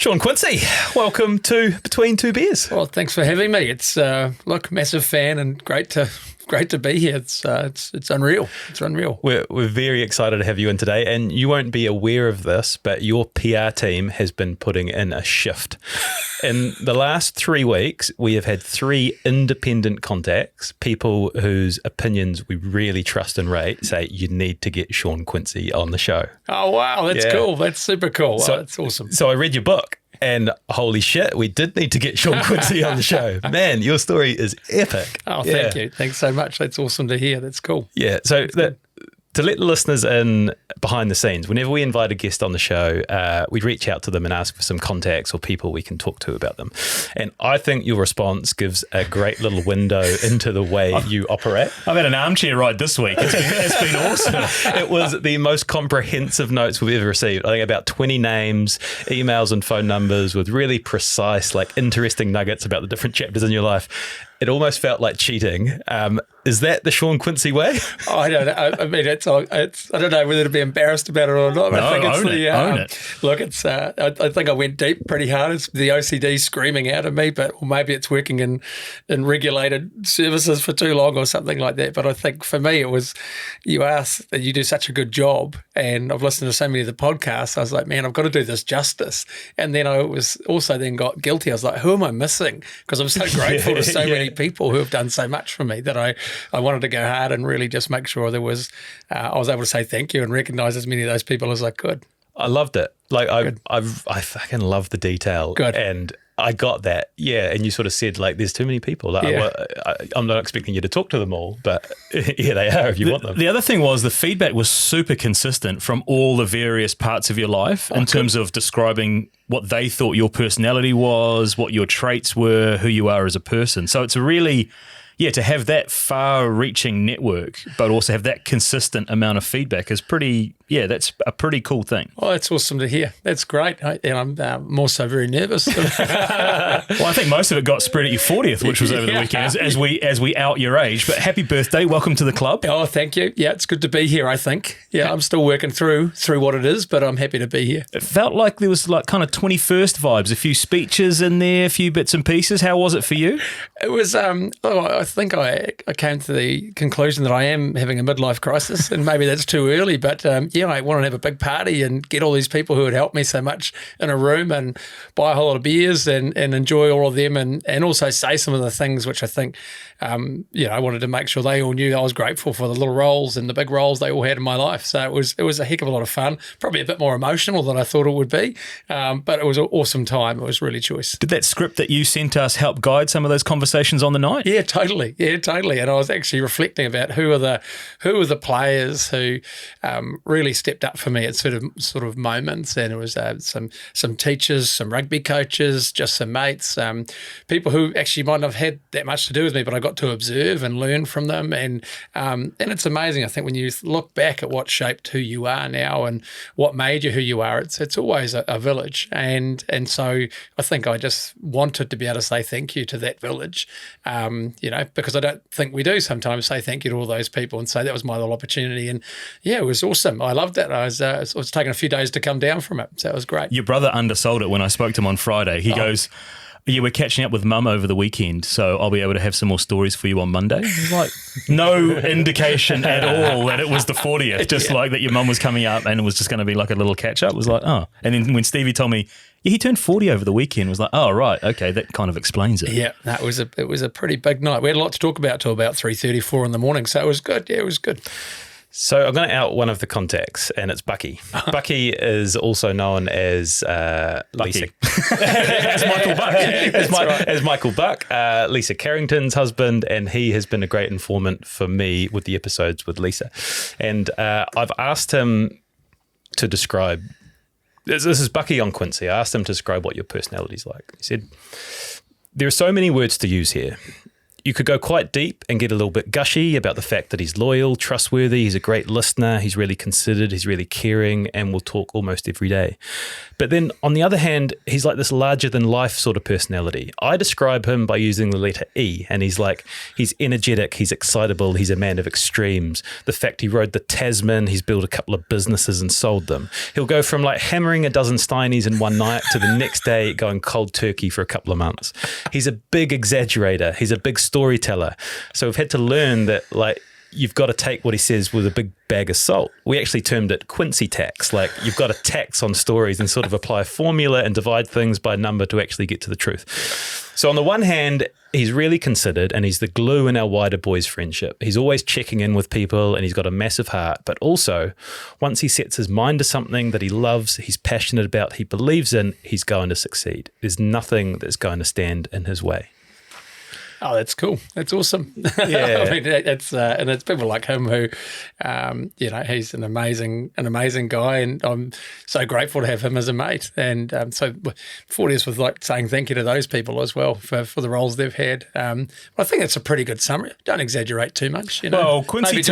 Shaun Quincey, welcome to Between Two Beers. Well, thanks for having me. It's massive fan and great to be here. It's unreal. It's unreal. We're very excited to have you in today, and you won't be aware of this, but your PR team has been putting in a shift. In the last 3 weeks, we have had 3 independent contacts, people whose opinions we really trust and rate, say you need to get Shaun Quincey on the show. Oh, wow. That's cool. That's super cool. That's awesome. So I read your book. And holy shit, we did need to get Shaun Quincey on the show. Man, your story is epic. Oh, thank you. Thanks so much. That's awesome to hear. That's cool. Yeah. So to let the listeners in behind the scenes, whenever we invite a guest on the show, we reach out to them and ask for some contacts or people we can talk to about them. And I think your response gives a great little window into the way you operate. I've had an armchair ride this week. It's been awesome. It was the most comprehensive notes we've ever received. I think about 20 names, emails and phone numbers with really precise, like interesting nuggets about the different chapters in your life. It almost felt like cheating. Is that the Shaun Quincey way? I don't know. I mean, it's. I don't know whether to be embarrassed about it or not. No, I think it's own it. Look, it's. I think I went deep pretty hard. It's the OCD screaming out at me, or maybe it's working in regulated services for too long or something like that. But I think for me, it was you asked that you do such a good job, and I've listened to so many of the podcasts. I was like, man, I've got to do this justice. And then I was also then got guilty. I was like, who am I missing? Because I'm so grateful to so many people who have done so much for me that I wanted to go hard and really just make sure there was I was able to say thank you and recognise as many of those people as I could. I loved it. Like I fucking love the detail. Good. And I got that. Yeah. And you sort of said like, there's too many people. Like, I'm not expecting you to talk to them all, but yeah, they are if you want them. The other thing was the feedback was super consistent from all the various parts of your life in terms of describing what they thought your personality was, what your traits were, who you are as a person. So it's really, to have that far-reaching network, but also have that consistent amount of feedback is pretty, that's a pretty cool thing. Oh, that's awesome to hear. That's great. And I'm also very nervous. Well, I think most of it got spread at your 40th, which was over the weekend, as we out your age. But happy birthday. Welcome to the club. Oh, thank you. Yeah, it's good to be here, I think. Yeah, I'm still working through what it is, but I'm happy to be here. It felt like there was like kind of 21st vibes, a few speeches in there, a few bits and pieces. How was it for you? It was, I think I came to the conclusion that I am having a midlife crisis, and maybe that's too early, but I want to have a big party and get all these people who had helped me so much in a room and buy a whole lot of beers and enjoy all of them and also say some of the things which I think, I wanted to make sure they all knew I was grateful for the little roles and the big roles they all had in my life. So it was a heck of a lot of fun, probably a bit more emotional than I thought it would be, but it was an awesome time. It was really choice. Did that script that you sent us help guide some of those conversations on the night? Yeah, totally. And I was actually reflecting about who are the players who really stepped up for me at sort of moments, and it was some teachers, some rugby coaches, just some mates, people who actually might not have had that much to do with me, but I got to observe and learn from them, and it's amazing. I think when you look back at what shaped who you are now and what made you who you are, it's always a village, and so I think I just wanted to be able to say thank you to that village, because I don't think we do sometimes say thank you to all those people, and so that was my little opportunity, and it was awesome. I loved it. I was taking a few days to come down from it, so it was great. Your brother undersold it when I spoke to him on Friday. He goes, yeah, we're catching up with Mum over the weekend, so I'll be able to have some more stories for you on Monday. Like, no indication at all that it was the 40th, just like that your mum was coming up and it was just going to be like a little catch-up. It was like, oh. And then when Stevie told me, he turned 40 over the weekend, it was like, oh, right, okay, that kind of explains it. Yeah, it was a pretty big night. We had a lot to talk about till about 3:30, 4 in the morning, so it was good. Yeah, it was good. So I'm going to out one of the contacts, and it's Bucky. Bucky is also known as Lisa. As Michael Buck. As Michael Buck, Lisa Carrington's husband, and he has been a great informant for me with the episodes with Lisa. And I've asked him to describe, this is Bucky on Quincey, I asked him to describe what your personality's like. He said, there are so many words to use here. you could go quite deep and get a little bit gushy about the fact that he's loyal, trustworthy, he's a great listener, he's really considered, he's really caring, and will talk almost every day. But then on the other hand, he's like this larger than life sort of personality. I describe him by using the letter E, and he's energetic, he's excitable, he's a man of extremes. The fact he rode the Tasman, he's built a couple of businesses and sold them. He'll go from like hammering a dozen steinies in one night to the next day going cold turkey for a couple of months. He's a big exaggerator. He's a big storyteller. So we've had to learn that like you've got to take what he says with a big bag of salt. We actually termed it Quincey Tax. Like you've got to tax on stories and sort of apply a formula and divide things by number to actually get to the truth. So on the one hand, he's really considered and he's the glue in our wider boys' friendship. He's always checking in with people and he's got a massive heart. But also, once he sets his mind to something that he loves, he's passionate about, he believes in, he's going to succeed. There's nothing that's going to stand in his way. Oh, that's cool. That's awesome. Yeah. I mean, and it's people like him who, he's an amazing guy, and I'm so grateful to have him as a mate. And so 40th was like saying thank you to those people as well for the roles they've had. I think that's a pretty good summary. Don't exaggerate too much. Well, Quincey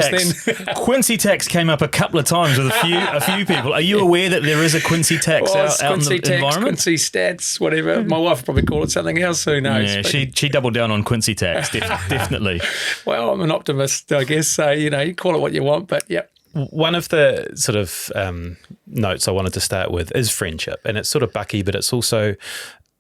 Tax came up a couple of times with a few people. Are you aware that there is a Quincey Tax out in the environment? Quincy Stats, whatever. My wife would probably call it something else. Who knows? Yeah, she doubled down on Quincey Tax, definitely. Well, I'm an optimist, I guess. So, you call it what you want, but yeah. One of the sort of notes I wanted to start with is friendship. And it's sort of bucky, but it's also,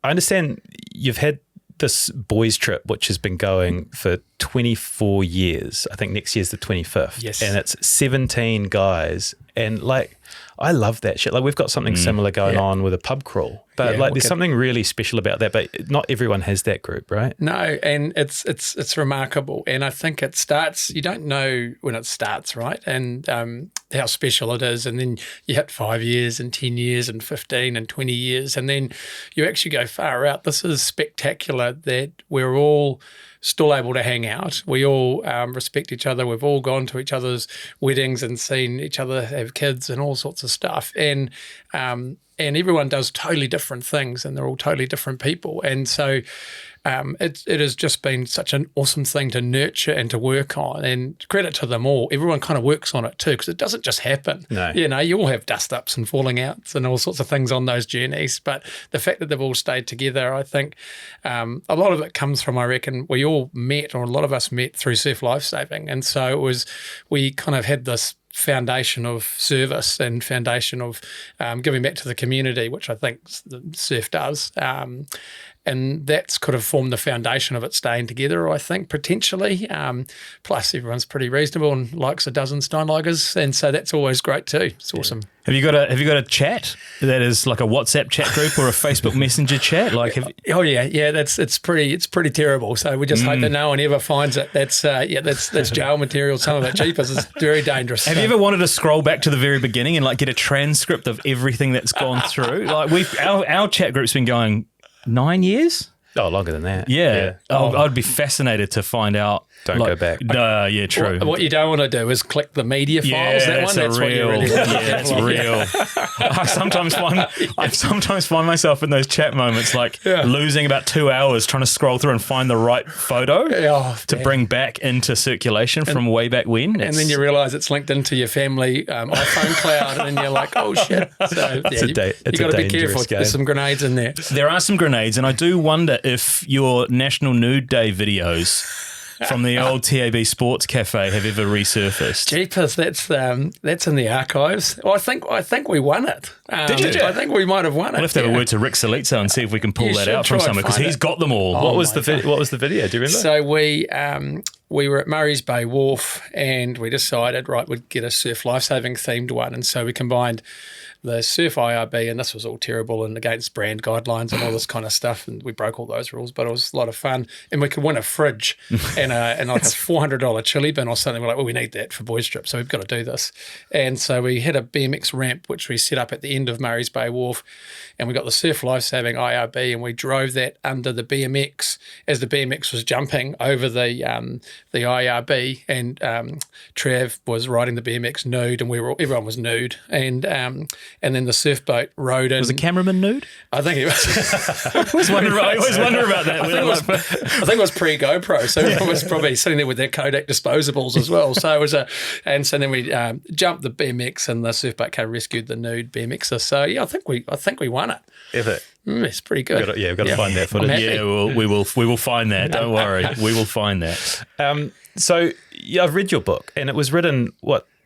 I understand you've had this boys trip, which has been going for 24 years. I think next year's the 25th. Yes. And it's 17 guys. And like, I love that shit. Like we've got something similar going on with a pub crawl, but there's something really special about that. But not everyone has that group, right? No, and it's remarkable. And I think it starts. You don't know when it starts, right? And how special it is. And then you hit 5 years and 10 years and 15 and 20 years, and then you actually go far out. This is spectacular that we're all still able to hang out. We all respect each other. We've all gone to each other's weddings and seen each other have kids and all sorts of stuff. And everyone does totally different things, and they're all totally different people. And so it has just been such an awesome thing to nurture and to work on. And credit to them all. Everyone kind of works on it too, because it doesn't just happen. No. You all have dust-ups and falling outs and all sorts of things on those journeys. But the fact that they've all stayed together, I think a lot of it comes from, I reckon, we all met, or a lot of us met through surf lifesaving. And so we kind of had this foundation of service and foundation of giving back to the community, which I think surf does. And that's could have formed the foundation of it staying together, I think, potentially. Plus, everyone's pretty reasonable and likes a dozen Steinligers, and so that's always great too. It's awesome. Have you got a chat that is like a WhatsApp chat group or a Facebook Messenger chat? It's pretty terrible. So we just hope that no one ever finds it. That's jail material. Some of it cheapers is very dangerous. Have you ever wanted to scroll back to the very beginning and like get a transcript of everything that's gone through? Like our chat group's been going 9 years? Oh, longer than that. Yeah. I'd be fascinated to find out. Don't go back. Yeah, true. What you don't want to do is click the media files. That's what you really want. Yeah, that's real. I sometimes find myself in those chat moments losing about 2 hours trying to scroll through and find the right photo to bring back into circulation from way back when. And then you realise it's linked into your family iPhone cloud, and then you're like, oh shit. So you've got to be careful. There's some grenades in there. There are some grenades, and I do wonder if your National Nude Day videos from the old TAB Sports Cafe have ever resurfaced. Jeepers, that's in the archives. Well, I think we won it. Did you? I think we might have won it. We'll have to have a word to Rick Salitza and see if we can pull that out from somewhere, because he's got them all. What was the video? Do you remember? So we were at Murray's Bay Wharf, and we decided, we'd get a surf lifesaving themed one, and so we combined the surf IRB, and this was all terrible and against brand guidelines and all this kind of stuff, and we broke all those rules, but it was a lot of fun, and we could win a fridge and like a $400 chili bin or something. We're like, well, we need that for boys trip, so we've got to do this. And so we had a BMX ramp which we set up at the end of Murray's Bay Wharf, and we got the surf lifesaving IRB, and we drove that under the BMX as the BMX was jumping over the IRB, and Trav was riding the BMX nude, and everyone was nude, and and then the surf boat rode in. Was the cameraman nude? I think it was. I always wonder about that. I think it was pre-GoPro, so everyone was probably sitting there with their Kodak disposables as well. So it was and so then we jumped the BMX, and the surf boat came rescued the nude BMXer. So yeah, I think we won it. Ever. It's pretty good. We've got to find that footage. Yeah, we will find that. Don't worry, we will find that. So yeah, I've read your book, and it was written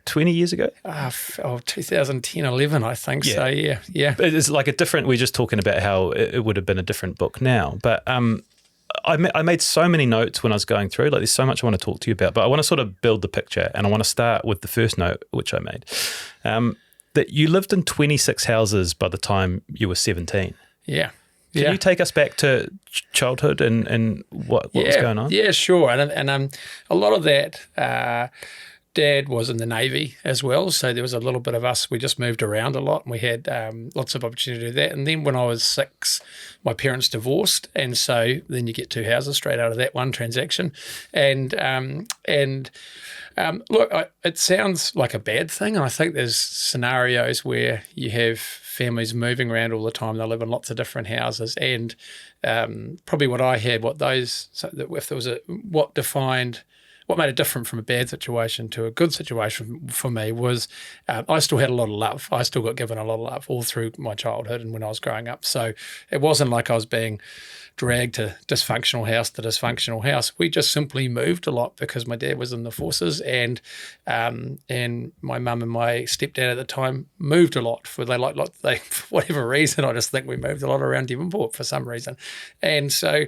20 years ago? 2010, 11, I think. Yeah. So yeah. It's like a different. We're just talking about how it would have been a different book now, but I made so many notes when I was going through. Like, there's so much I want to talk to you about, but I want to sort of build the picture, and I want to start with the first note which I made. That you lived in 26 houses by the time you were 17. Yeah. Can you take us back to childhood and what was going on? Yeah, sure. And a lot of that, Dad was in the Navy as well, so there was a little bit of us. We just moved around a lot, and we had lots of opportunity to do that. And then when I was 6, my parents divorced, and so then you get 2 houses straight out of that one transaction. And look, it sounds like a bad thing, and I think there's scenarios where you have families moving around all the time. They live in lots of different houses, and probably what I had, what made it different from a bad situation to a good situation for me was I still had a lot of love. I still got given a lot of love all through my childhood and when I was growing up. So it wasn't like I was being dragged to dysfunctional house to dysfunctional house. We just simply moved a lot because my dad was in the forces, and my mum and my stepdad at the time moved a lot. For whatever reason, I just think we moved a lot around Devonport for some reason. And so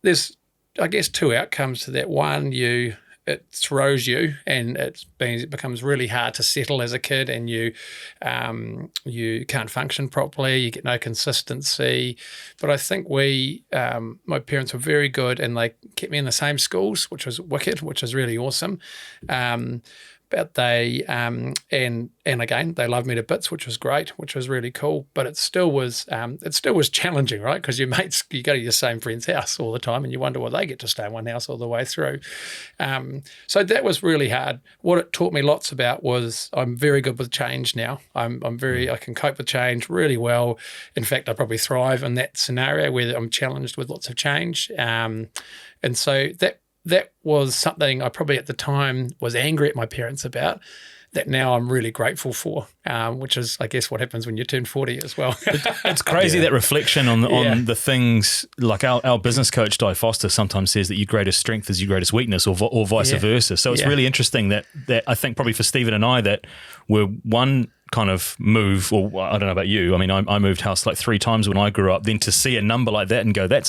there's, I guess, 2 outcomes to that. One, it throws you, and it becomes really hard to settle as a kid, and you can't function properly. You get no consistency. But I think my parents were very good, and they kept me in the same schools, which was wicked, which was really awesome. But they and again, they loved me to bits, which was great, which was really cool. But it still was challenging, right? Because your mates, you go to your same friend's house all the time, and you wonder why they get to stay in one house all the way through. So that was really hard. What it taught me lots about was I'm very good with change now. I can cope with change really well. In fact, I probably thrive in that scenario where I'm challenged with lots of change. And so that was something I probably at the time was angry at my parents about, that now I'm really grateful for, which is, I guess, what happens when you turn 40 as well. It's crazy, that reflection on the things, like our business coach, Di Foster, sometimes says that your greatest strength is your greatest weakness, or vice versa. So it's really interesting that I think probably for Stephen and I that we're one kind of move, or I don't know about you. I mean, I moved house like 3 times when I grew up. Then to see a number like that and go, that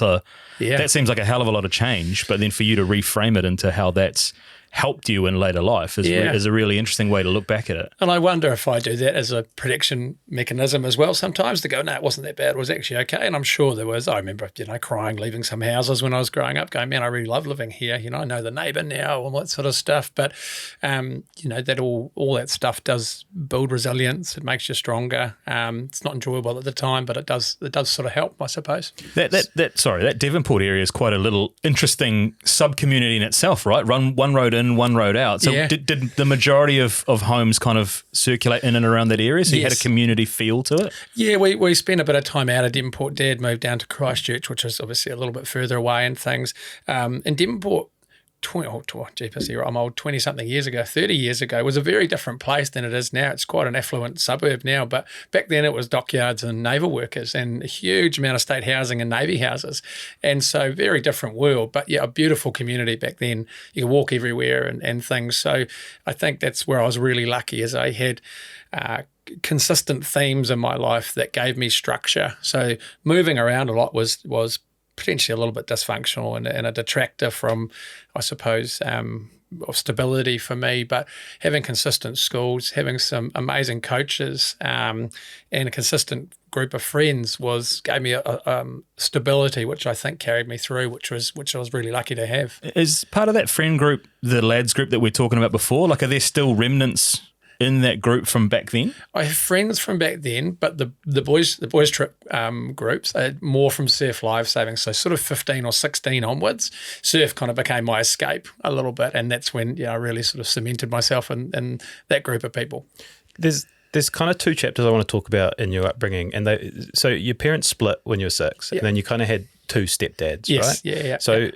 seems like a hell of a lot of change. But then for you to reframe it into how that's helped you in later life is a really interesting way to look back at it. And I wonder if I do that as a prediction mechanism as well sometimes, to go, no, it wasn't that bad, it was actually okay. And I'm sure there was. I remember, crying, leaving some houses when I was growing up, going, man, I really love living here. I know the neighbour now, all that sort of stuff. But, that all that stuff does build resilience. It makes you stronger. It's not enjoyable at the time, but it does sort of help, I suppose. That Devonport area is quite a little interesting sub-community in itself, right? One road in, one road out. So did the majority of homes kind of circulate in and around that area? So you had a community feel to it? Yeah, we spent a bit of time out of Devonport. Dad moved down to Christchurch, which is obviously a little bit further away and things. In Devonport, I'm old, 20-something years ago, 30 years ago, was a very different place than it is now. It's quite an affluent suburb now, but back then it was dockyards and naval workers and a huge amount of state housing and Navy houses. And so very different world, but a beautiful community back then. You could walk everywhere and things. So I think that's where I was really lucky, as I had consistent themes in my life that gave me structure. So moving around a lot was potentially a little bit dysfunctional and a detractor from, I suppose, of stability for me. But having consistent schools, having some amazing coaches, and a consistent group of friends gave me a stability, which I think carried me through, which I was really lucky to have. Is part of that friend group the lads group that we're talking about before? Like, are there still remnants in that group from back then? I have friends from back then, but the boys trip groups are more from surf life saving. So sort of 15 or 16 onwards, surf kind of became my escape a little bit, and that's when I really sort of cemented myself in that group of people. There's there's kind of two chapters I want to talk about in your upbringing. And so your parents split when you were 6, and then you kind of had 2 stepdads, right? Yeah. So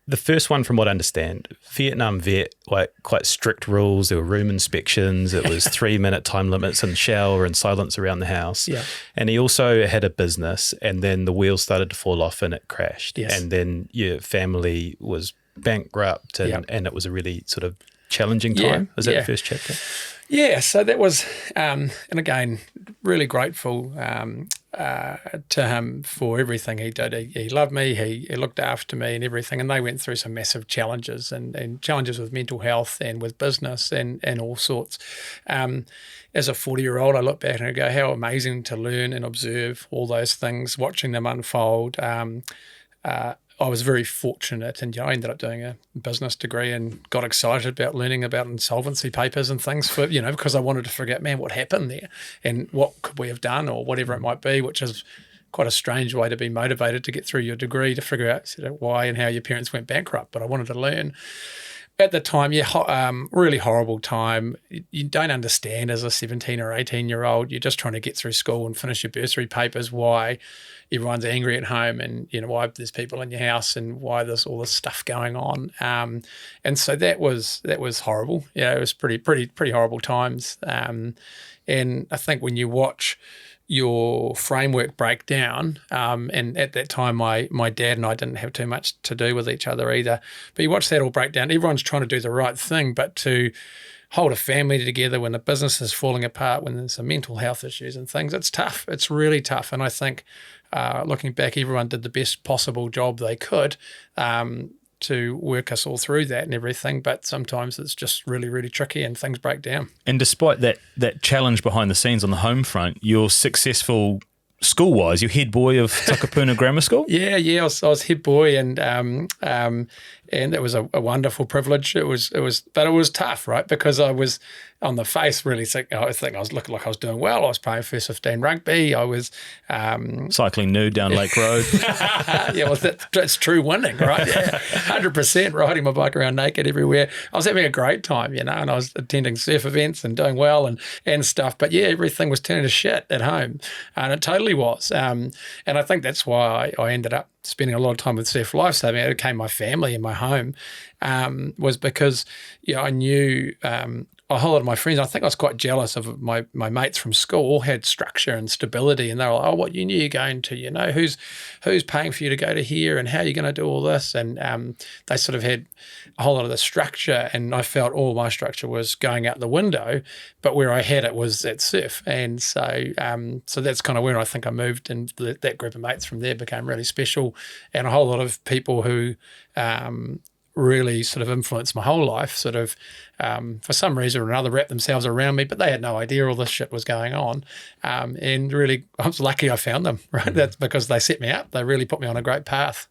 the first one, from what I understand, Vietnam vet, like quite strict rules. There were room inspections. It was 3-minute time limits and shower and silence around the house. Yeah. And he also had a business, and then the wheels started to fall off and it crashed. Yes. And then your family was bankrupt, and it was a really sort of challenging time. Is that the first chapter? Yeah, so that was, and again, really grateful to him for everything he did. He loved me, he looked after me and everything, and they went through some massive challenges and challenges with mental health and with business and all sorts. As a 40-year-old, I look back and I go, how amazing to learn and observe all those things, watching them unfold. I was very fortunate, and I ended up doing a business degree and got excited about learning about insolvency papers and things for, because I wanted to figure out, man, what happened there and what could we have done or whatever it might be, which is quite a strange way to be motivated to get through your degree, to figure out why and how your parents went bankrupt. But I wanted to learn. At the time, really horrible time. You don't understand as a 17 or 18-year-old. You're just trying to get through school and finish your bursary papers, why everyone's angry at home and, why there's people in your house and why there's all this stuff going on. And so that was horrible. It was pretty horrible times. And I think when you watch your framework break down, and at that time my dad and I didn't have too much to do with each other either, but you watch that all break down. Everyone's trying to do the right thing, but to hold a family together when the business is falling apart, when there's some mental health issues and things, it's tough. It's really tough. And I think looking back, everyone did the best possible job they could to work us all through that and everything, but sometimes it's just really, really tricky and things break down. And despite that challenge behind the scenes on the home front, you're successful school-wise. You're head boy of Takapuna Grammar School? Yeah, I was head boy, and it was a wonderful privilege. But it was tough, right? Because I was on the face really sick. I think I was looking like I was doing well. I was playing first 15 rugby. I was cycling nude down Lake Road. Yeah, well, that's true winning, right? Yeah, 100% riding my bike around naked everywhere. I was having a great time, and I was attending surf events and doing well and stuff. But yeah, everything was turning to shit at home, and it totally was. And I think that's why I ended up spending a lot of time with Surf Lifesaving. It became my family and my home, was because I knew a whole lot of my friends, I think I was quite jealous of my mates from school, all had structure and stability, and they were like, oh, what uni are you going to? Who's paying for you to go to here, and how are you going to do all this? And they sort of had a whole lot of the structure, and I felt all my structure was going out the window, but where I had it was at surf. And so that's kind of where I think I moved, and that group of mates from there became really special, and a whole lot of people who really sort of influenced my whole life, sort of for some reason or another wrapped themselves around me, but they had no idea all this shit was going on. And really, I was lucky I found them, right? That's because they set me up. They really put me on a great path.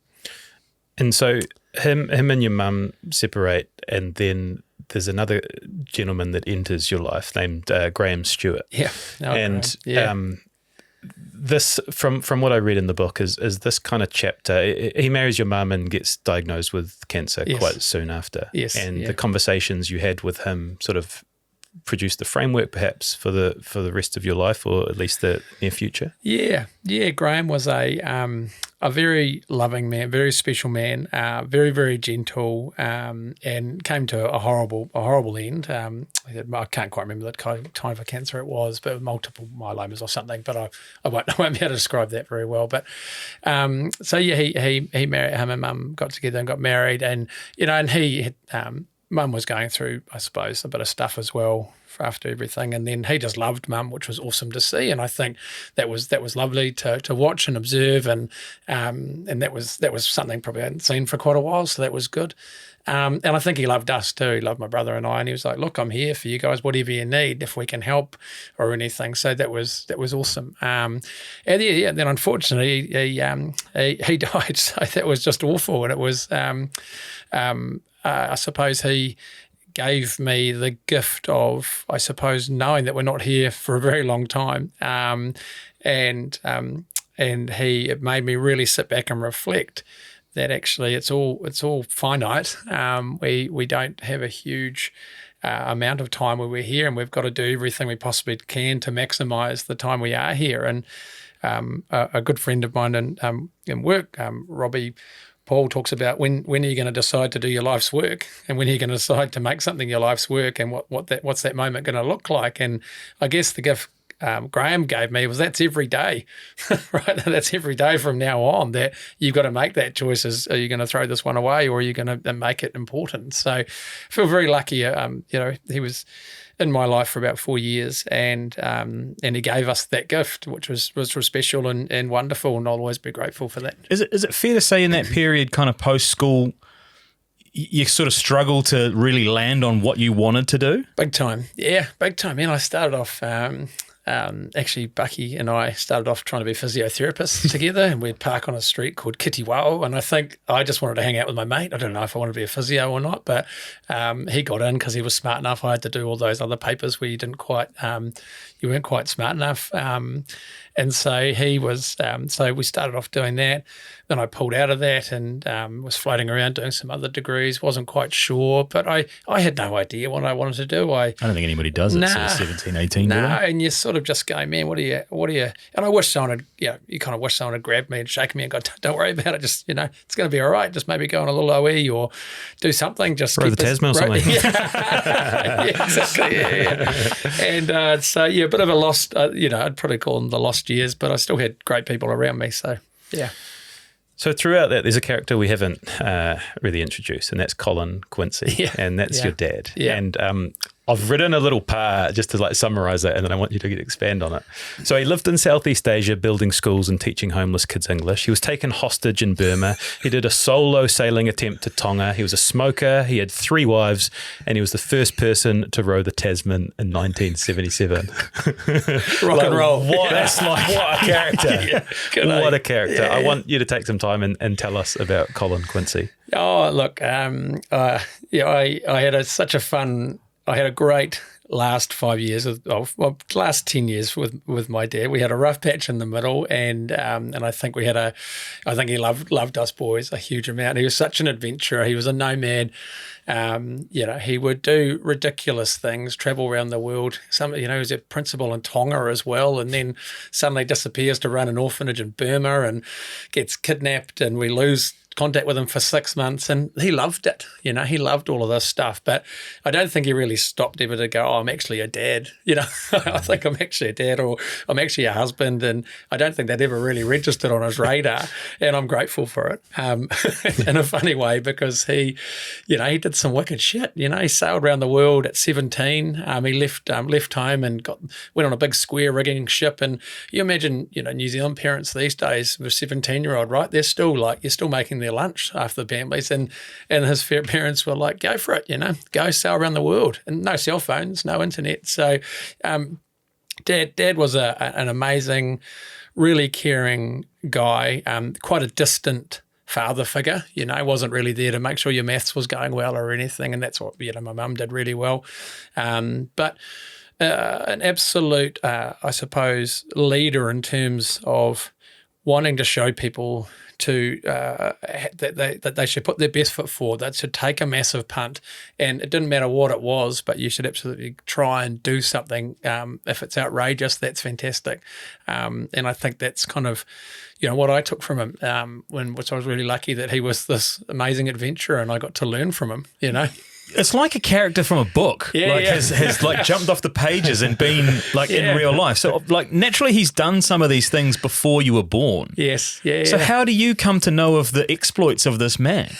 And so him and your mum separate, and then there's another gentleman that enters your life named Graham Stewart. Yeah. This, from what I read in the book, is this kind of chapter. He marries your mum and gets diagnosed with cancer quite soon after. Yes. And the conversations you had with him sort of produced the framework, perhaps, for the rest of your life, or at least the near future. Yeah. Graham was a very loving man, very special man, very, very gentle, and came to a horrible end. I can't quite remember the type of cancer it was, but multiple myelomas or something. But I won't be able to describe that very well. But he married, him and Mum got together and got married, and he had. Mum was going through, I suppose, a bit of stuff as well after everything, and then he just loved Mum, which was awesome to see, and I think that was lovely to watch and observe, and that was something probably I hadn't seen for quite a while, so that was good. And I think he loved us too. He loved my brother and I, and he was like, "Look, I'm here for you guys, whatever you need, if we can help or anything." So that was awesome. And then unfortunately he died, so that was just awful, and it was. I suppose he gave me the gift of, I suppose, knowing that we're not here for a very long time, and it made me really sit back and reflect that actually it's all finite. We don't have a huge amount of time where we're here, and we've got to do everything we possibly can to maximise the time we are here. And a good friend of mine in work, Robbie Paul, talks about when are you going to decide to do your life's work, and when are you going to decide to make something your life's work, and what's that moment going to look like? And I guess the gift Graham gave me was that's every day, right? That's every day from now on, that you've got to make that choice. Are you going to throw this one away, or are you going to make it important? So I feel very lucky. He was in my life for about 4 years, and he gave us that gift, which was special and wonderful, and I'll always be grateful for that. Is it fair to say in that period, kind of post school, you sort of struggled to really land on what you wanted to do? Big time, yeah, big time. Man, I started off. Actually, Bucky and I started off trying to be physiotherapists together, and we'd park on a street called Kitiwao, and I think I just wanted to hang out with my mate. I don't know if I wanted to be a physio or not, but he got in because he was smart enough. I had to do all those other papers where you weren't quite smart enough. And so he was, so we started off doing that. Then I pulled out of that and was floating around doing some other degrees, wasn't quite sure, but I had no idea what I wanted to do. I don't think anybody does it, sort of 17, 18. And you sort of just go, man, what are you, and I wish someone had, you kind of wish someone had grabbed me and shaken me and gone, don't worry about it, just, it's going to be all right, just maybe go on a little OE or do something, just row the Tasman or something. Yeah, exactly, yeah. And so, yeah, a bit of a lost, I'd probably call them the lost years, but I still had great people around me, so, yeah. So throughout that, there's a character we haven't really introduced, and that's Colin Quincey, and that's your dad. Yeah. And I've written a little part just to summarise that, and then I want you to expand on it. So he lived in Southeast Asia, building schools and teaching homeless kids English. He was taken hostage in Burma. He did a solo sailing attempt to Tonga. He was a smoker. He had 3 wives, and he was the first person to row the Tasman in 1977. Rock and roll. What a character. What a character. Yeah. I want you to take some time and tell us about Colin Quincey. Oh, look, I had a great last 5 years, last 10 years with my dad. We had a rough patch in the middle, and I think he loved us boys a huge amount. He was such an adventurer. He was a nomad. He would do ridiculous things, travel around the world. He was a principal in Tonga as well, and then suddenly disappears to run an orphanage in Burma and gets kidnapped, and we lose contact with him for 6 months, and he loved it. He loved all of this stuff, but I don't think he really stopped ever to go, oh, I'm actually a dad. I think I'm actually a dad, or I'm actually a husband, and I don't think that ever really registered on his radar, and I'm grateful for it in a funny way, because he did some wicked shit. He sailed around the world at 17. He left home and went on a big square rigging ship, and you imagine, New Zealand parents these days with a 17-year-old, right? You're still making their lunch after the families, and his parents were like, go for it, go sail around the world, and no cell phones, no internet. So dad was an amazing, really caring guy, quite a distant father figure, wasn't really there to make sure your maths was going well or anything, and that's what my mum did really well, but an absolute I suppose leader in terms of wanting to show people that they should put their best foot forward. They should take a massive punt, and it didn't matter what it was, but you should absolutely try and do something. If it's outrageous, that's fantastic. And I think that's kind of, what I took from him. Which I was really lucky that he was this amazing adventurer, and I got to learn from him. It's like a character from a book. Has jumped off the pages and been in real life. So naturally he's done some of these things before you were born. Yes. Yeah. So how do you come to know of the exploits of this man?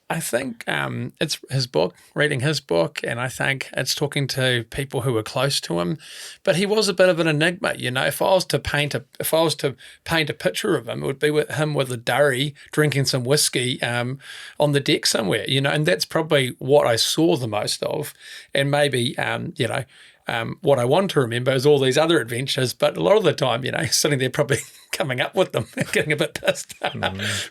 I think it's his book, reading his book, and I think it's talking to people who were close to him. But he was a bit of an enigma, If I was to paint a picture of him, it would be with him with a durry drinking some whiskey on the deck somewhere, And that's probably what I saw the most of, and maybe what I want to remember is all these other adventures, but a lot of the time, sitting there probably coming up with them, getting a bit pissed.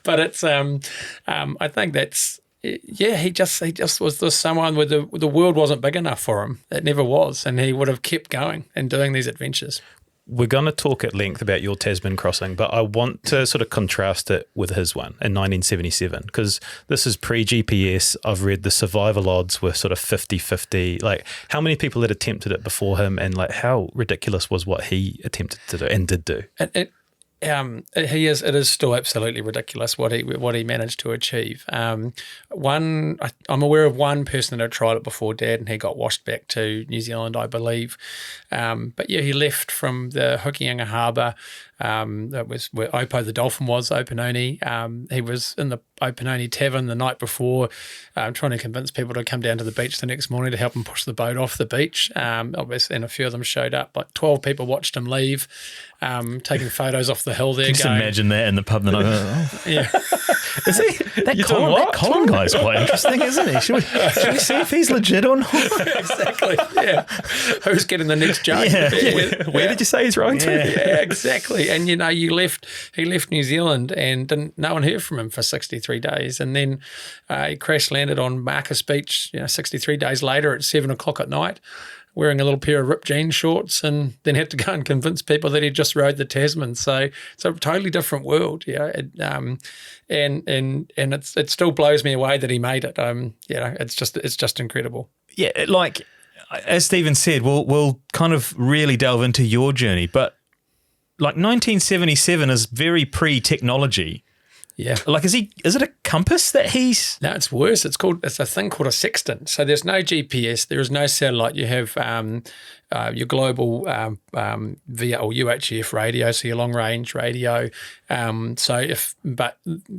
But it's, I think that's, he just was this someone where the world wasn't big enough for him. It never was, and he would have kept going and doing these adventures. we're going to talk at length about your Tasman Crossing, but I want to sort of contrast it with his one in 1977, because this is pre-GPS. I've read the survival odds were sort of 50-50. Like, how many people had attempted it before him, and like how ridiculous was what he attempted to do and did do? It is still absolutely ridiculous what he managed to achieve. I'm aware of one person that had tried it before Dad, and he got washed back to New Zealand, I believe. But yeah, he left from the Hokianga Harbour. That was where Opo the dolphin was, Opanoni. He was in the Opanoni Tavern the night before, trying to convince people to come down to the beach the next morning to help him push the boat off the beach. Obviously, and a few of them showed up. Like 12 people watched him leave, taking photos off the hill there. Just imagine that in the pub the night. Yeah. Is he? That Colin guy's quite interesting, isn't he? Should we see if he's legit or not? Exactly. Yeah. Who's getting the next joke? Yeah. Where did you say he's wrong to? Yeah, exactly. And he left New Zealand, and no one heard from him for 63 days. And then he crash landed on Marcus Beach, 63 days later at 7 o'clock at night, wearing a little pair of ripped jean shorts, and then had to go and convince people that he just rode the Tasman. So it's a totally different world, and it still blows me away that he made it. It's just incredible. Yeah, like as Stephen said, we'll kind of really delve into your journey, but like 1977 is very pre-technology. Yeah. Like, is it a compass that he's... No, it's worse. It's a thing called a sextant. So there's no GPS. There is no satellite. You have your global via or UHF radio, so your long range radio. But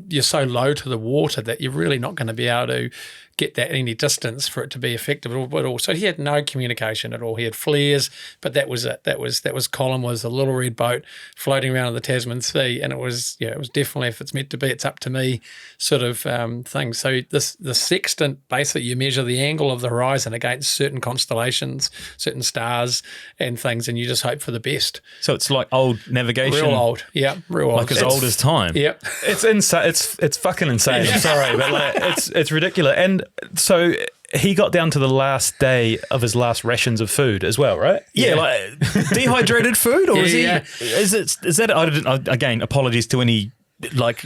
you're so low to the water that you're really not going to be able to get that any distance for it to be effective at all. So he had no communication at all. He had flares, but that was it. That was Colin, was a little red boat floating around in the Tasman Sea, and it was definitely, if it's meant to be, it's up to me sort of thing. So the sextant, basically you measure the angle of the horizon against certain constellations, certain stars and things, and you just hope for the best. So it's like old navigation. Real old. Yeah, real old. Like as old as time. Yeah. It's insane. It's fucking insane. I'm sorry, but like it's ridiculous. And so he got down to the last day of his last rations of food as well, right? Yeah, like dehydrated food, or Yeah, is that? Again, apologies to any like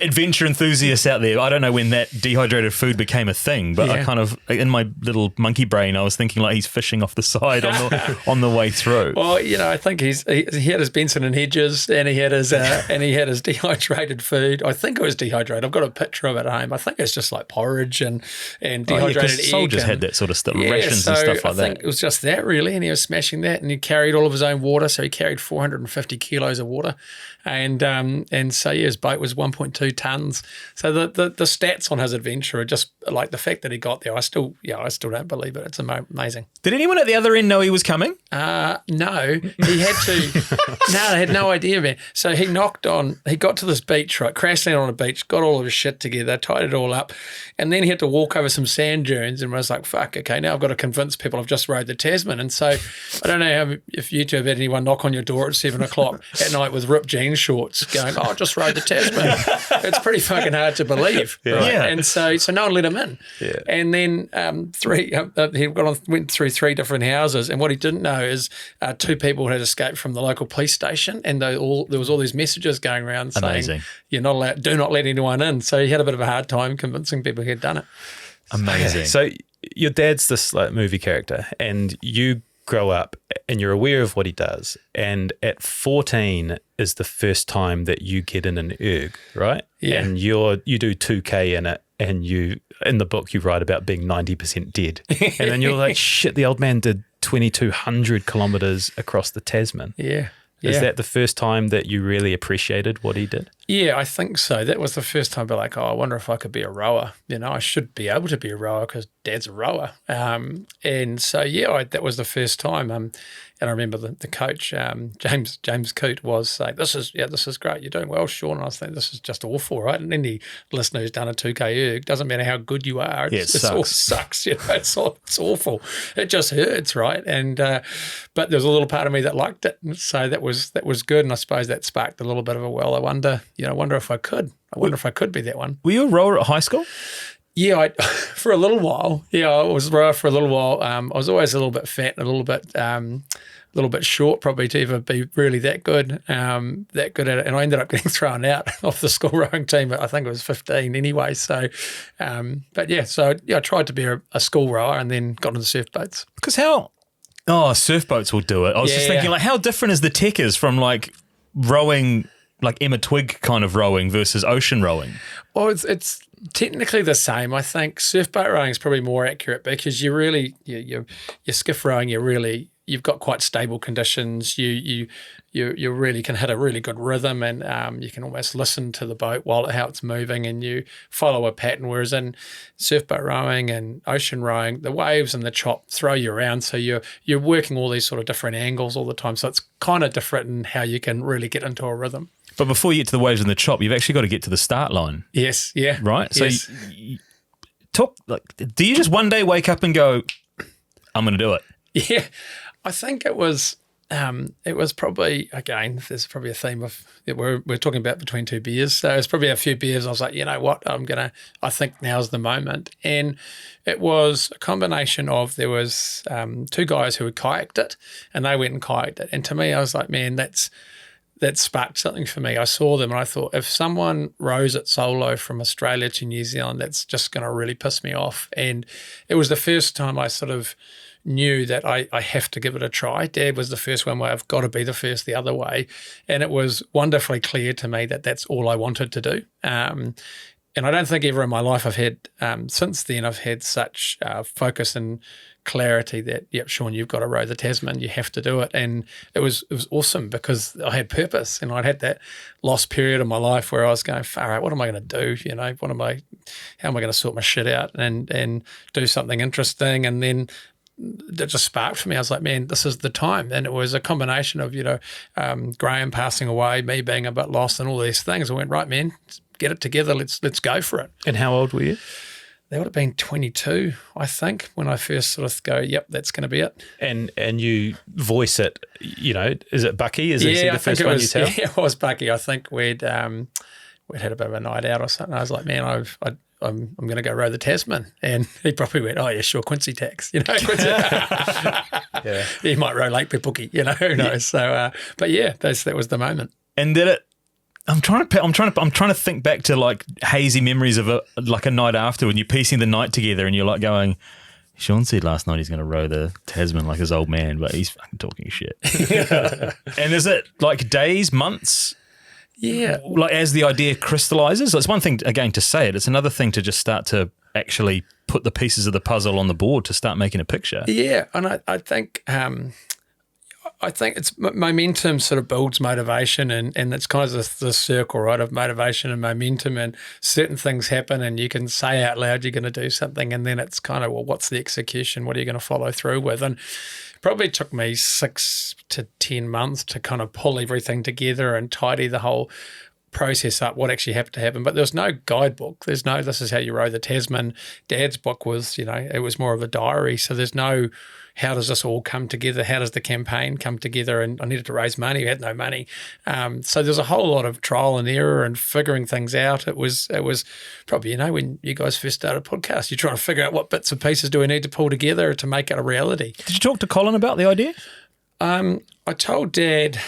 adventure enthusiasts out there. I don't know when that dehydrated food became a thing, but I kind of, in my little monkey brain, I was thinking like he's fishing off the side on the way through. Well, I think he had his Benson and Hedges, and he had his dehydrated food. I think it was dehydrated. I've got a picture of it at home. I think it's just like porridge and dehydrated egg. Soldiers had that sort of stuff, rations and stuff like that. I think it was just that really, and he was smashing that, and he carried all of his own water, so he carried 450 kilos of water, and so his boat was 1.2 tons. So the stats on his adventure are just like the fact that he got there. I still don't believe it. It's amazing. Did anyone at the other end know he was coming? No, he had to. No, they had no idea, man. So he got to this beach, right? Crashed landed on a beach, got all of his shit together, tied it all up, and then he had to walk over some sand dunes, and was like, "Fuck, okay, now I've got to convince people I've just rode the Tasman." And so I don't know if you two have had anyone knock on your door at 7 o'clock at night with ripped jean shorts, going, "Oh, I just rode the Tasman." It's pretty fucking hard to believe, right? Yeah. And so no one let him in. Yeah. And then he went through 3 different houses, and what he didn't know is 2 people had escaped from the local police station, and there was all these messages going around saying, "You're not allowed, do not let anyone in." So he had a bit of a hard time convincing people he had done it. Amazing. So your dad's this like movie character, and you grow up and you're aware of what he does, and at 14 is the first time that you get in an erg, right? Yeah. And you do 2K in it, and you, in the book, you write about being 90% dead. And then you're like, shit, the old man did 2,200 kilometers across the Tasman. Yeah. Is that the first time that you really appreciated what he did? Yeah, I think so. That was the first time I'd be like, I wonder if I could be a rower. I should be able to be a rower because Dad's a rower. And so, that was the first time. And I remember the coach, James Coote, was saying, this is great. You're doing well, Shaun. And I was thinking, this is just awful, right? And any listener who's done a 2K erg, doesn't matter how good you are. It all sucks. It's awful. It just hurts, right? And but there's a little part of me that liked it. And so that was good. And I suppose that sparked a little bit of a, well, I wonder if I could. I wonder if I could be that one. Were you a rower at high school? Yeah, for a little while. Yeah, I was a rower for a little while. I was always a little bit fat and a little bit little bit short probably to ever be really that good at it. And I ended up getting thrown out off the school rowing team. I think it was 15 anyway. So, I tried to be a school rower and then got into surf boats. Because surf boats will do it. I was just thinking, like, how different is the techers from like rowing, like Emma Twigg kind of rowing versus ocean rowing? Well, it's technically the same. I think surf boat rowing is probably more accurate because you really, your skiff rowing, you've got quite stable conditions. You really can hit a really good rhythm, and you can almost listen to the boat how it's moving, and you follow a pattern. Whereas in surf boat rowing and ocean rowing, the waves and the chop throw you around, so you're working all these sort of different angles all the time. So it's kind of different in how you can really get into a rhythm. But before you get to the waves and the chop, you've actually got to get to the start line. Yes, yeah. Right? So yes. do you just one day wake up and go, I'm going to do it? Yeah, I think it was probably, again, there's probably a theme of, we're talking about between two beers. So it's probably a few beers. I was like, you know what, I think now's the moment. And it was a combination of, there was two guys who had kayaked it, and they went and kayaked it. And to me, I was like, man, that sparked something for me. I saw them and I thought, if someone rows it solo from Australia to New Zealand, that's just going to really piss me off. And it was the first time I sort of knew that I have to give it a try. Dad was the first one where I've got to be the first the other way. And it was wonderfully clear to me that that's all I wanted to do. And I don't think ever in my life I've had, since then, I've had such focus and clarity that, yep, Shaun, you've got to row the Tasman, you have to do it. And it was awesome because I had purpose, and I'd had that lost period of my life where I was going, far out, what am I going to do? You know, how am I going to sort my shit out and do something interesting? And then that just sparked for me. I was like, man, this is the time. And it was a combination of, Graham passing away, me being a bit lost, and all these things. I went, right, man, get it together. Let's go for it. And how old were you? That would have been 22, I think, when I first sort of go, yep, that's going to be it. And you voice it, is it Bucky? Is it the first one you tell? Yeah, it was Bucky. I think we'd had a bit of a night out or something. I was like, man, I'm going to go row the Tasman. And he probably went, oh, yeah, sure, Quincey Tax, Quincey. Yeah. He might row Lake Pepuki, who knows. So, but yeah, that was the moment. And did it? I'm trying to think back to like hazy memories of a night after when you're piecing the night together and you're like going, Shaun said last night he's going to row the Tasman like his old man, but he's fucking talking shit. And is it like days, months? Yeah. Like as the idea crystallizes? It's one thing, again, to say it. It's another thing to just start to actually put the pieces of the puzzle on the board to start making a picture. Yeah, and I think it's momentum sort of builds motivation, and it's kind of this circle, right, of motivation and momentum, and certain things happen and you can say out loud you're going to do something, and then it's kind of, well, what's the execution? What are you going to follow through with? And it probably took me 6 to 10 months to kind of pull everything together and tidy the whole process up, what actually happened to happen. But there's no guidebook. There's no, this is how you row the Tasman. Dad's book was, it was more of a diary. So there's no, how does this all come together? How does the campaign come together? And I needed to raise money. We had no money. So there's a whole lot of trial and error and figuring things out. It was probably, when you guys first started a podcast, you're trying to figure out what bits and pieces do we need to pull together to make it a reality. Did you talk to Colin about the idea? I told Dad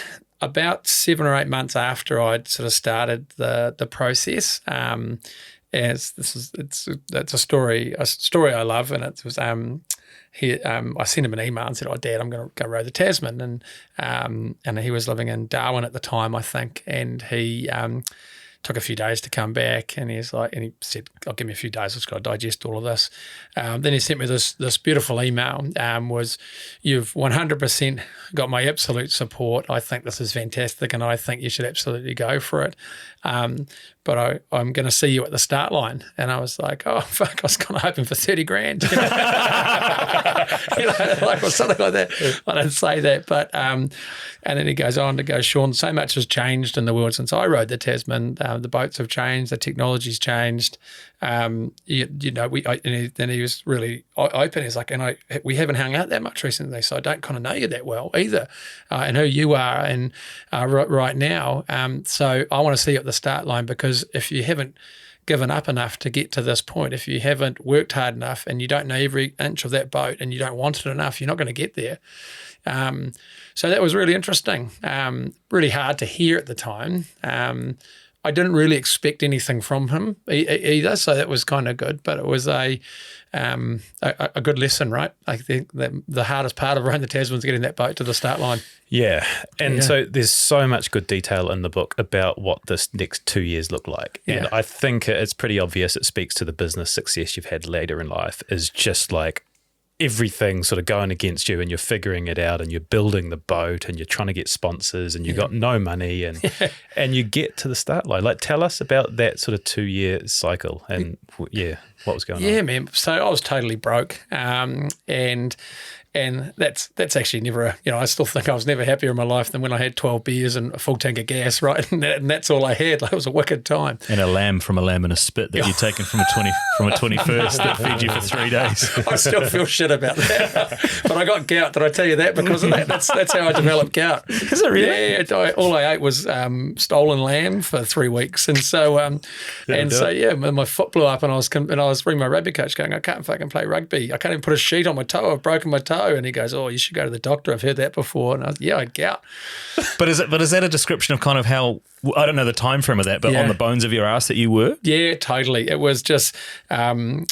about 7 or 8 months after I'd sort of started the process. As it's a story I love, and it was I sent him an email and said, "Oh, Dad, I'm going to go row the Tasman," and he was living in Darwin at the time, I think, and he took a few days to come back, and he said, "Oh, give me a few days, I've just got to digest all of this." Then he sent me this beautiful email, was, "You've 100% got my absolute support. I think this is fantastic, and I think you should absolutely go for it. But I'm going to see you at the start line." And I was like, oh, fuck, I was kind of hoping for 30 grand. Or something like that. I don't say that. But, and then he goes on to go, "Shaun, so much has changed in the world since I rode the Tasman. The boats have changed, the technology's changed. Then he was really open. He's like, we haven't hung out that much recently, so I don't kind of know you that well either, and who you are and right now. So I want to see you at the start line, because if you haven't given up enough to get to this point. If you haven't worked hard enough and you don't know every inch of that boat and you don't want it enough, you're not going to get there. So that was really interesting, really hard to hear at the time. I didn't really expect anything from him either, so that was kind of good. But it was a good lesson, right? I think that the hardest part of rowing the Tasman is getting that boat to the start line. Yeah. And so there's so much good detail in the book about what this next 2 years look like. And I think it's pretty obvious. It speaks to the business success you've had later in life, is just like everything sort of going against you, and you're figuring it out, and you're building the boat, and you're trying to get sponsors, and you've got no money, and and you get to the start line. Like, tell us about that sort of 2 year cycle, and what was going on? Yeah, man. So I was totally broke, and that's actually never, I still think I was never happier in my life than when I had 12 beers and a full tank of gas, right? And that's all I had. Like, it was a wicked time. And a lamb in a spit that you'd taken from a 21st that fed you for 3 days. I still feel shit about that. But I got gout. Did I tell you that? Because of that. That's how I developed gout. Is it really? Yeah. All I ate was stolen lamb for 3 weeks. And so, my foot blew up, and I was ringing my rugby coach going, I can't fucking play rugby. I can't even put a sheet on my toe. I've broken my toe. And he goes, oh, you should go to the doctor. I've heard that before. And I was, I had gout. But is that a description of kind of how, I don't know the time frame of that, but on the bones of your ass that you were? Yeah, totally. It was just, I moved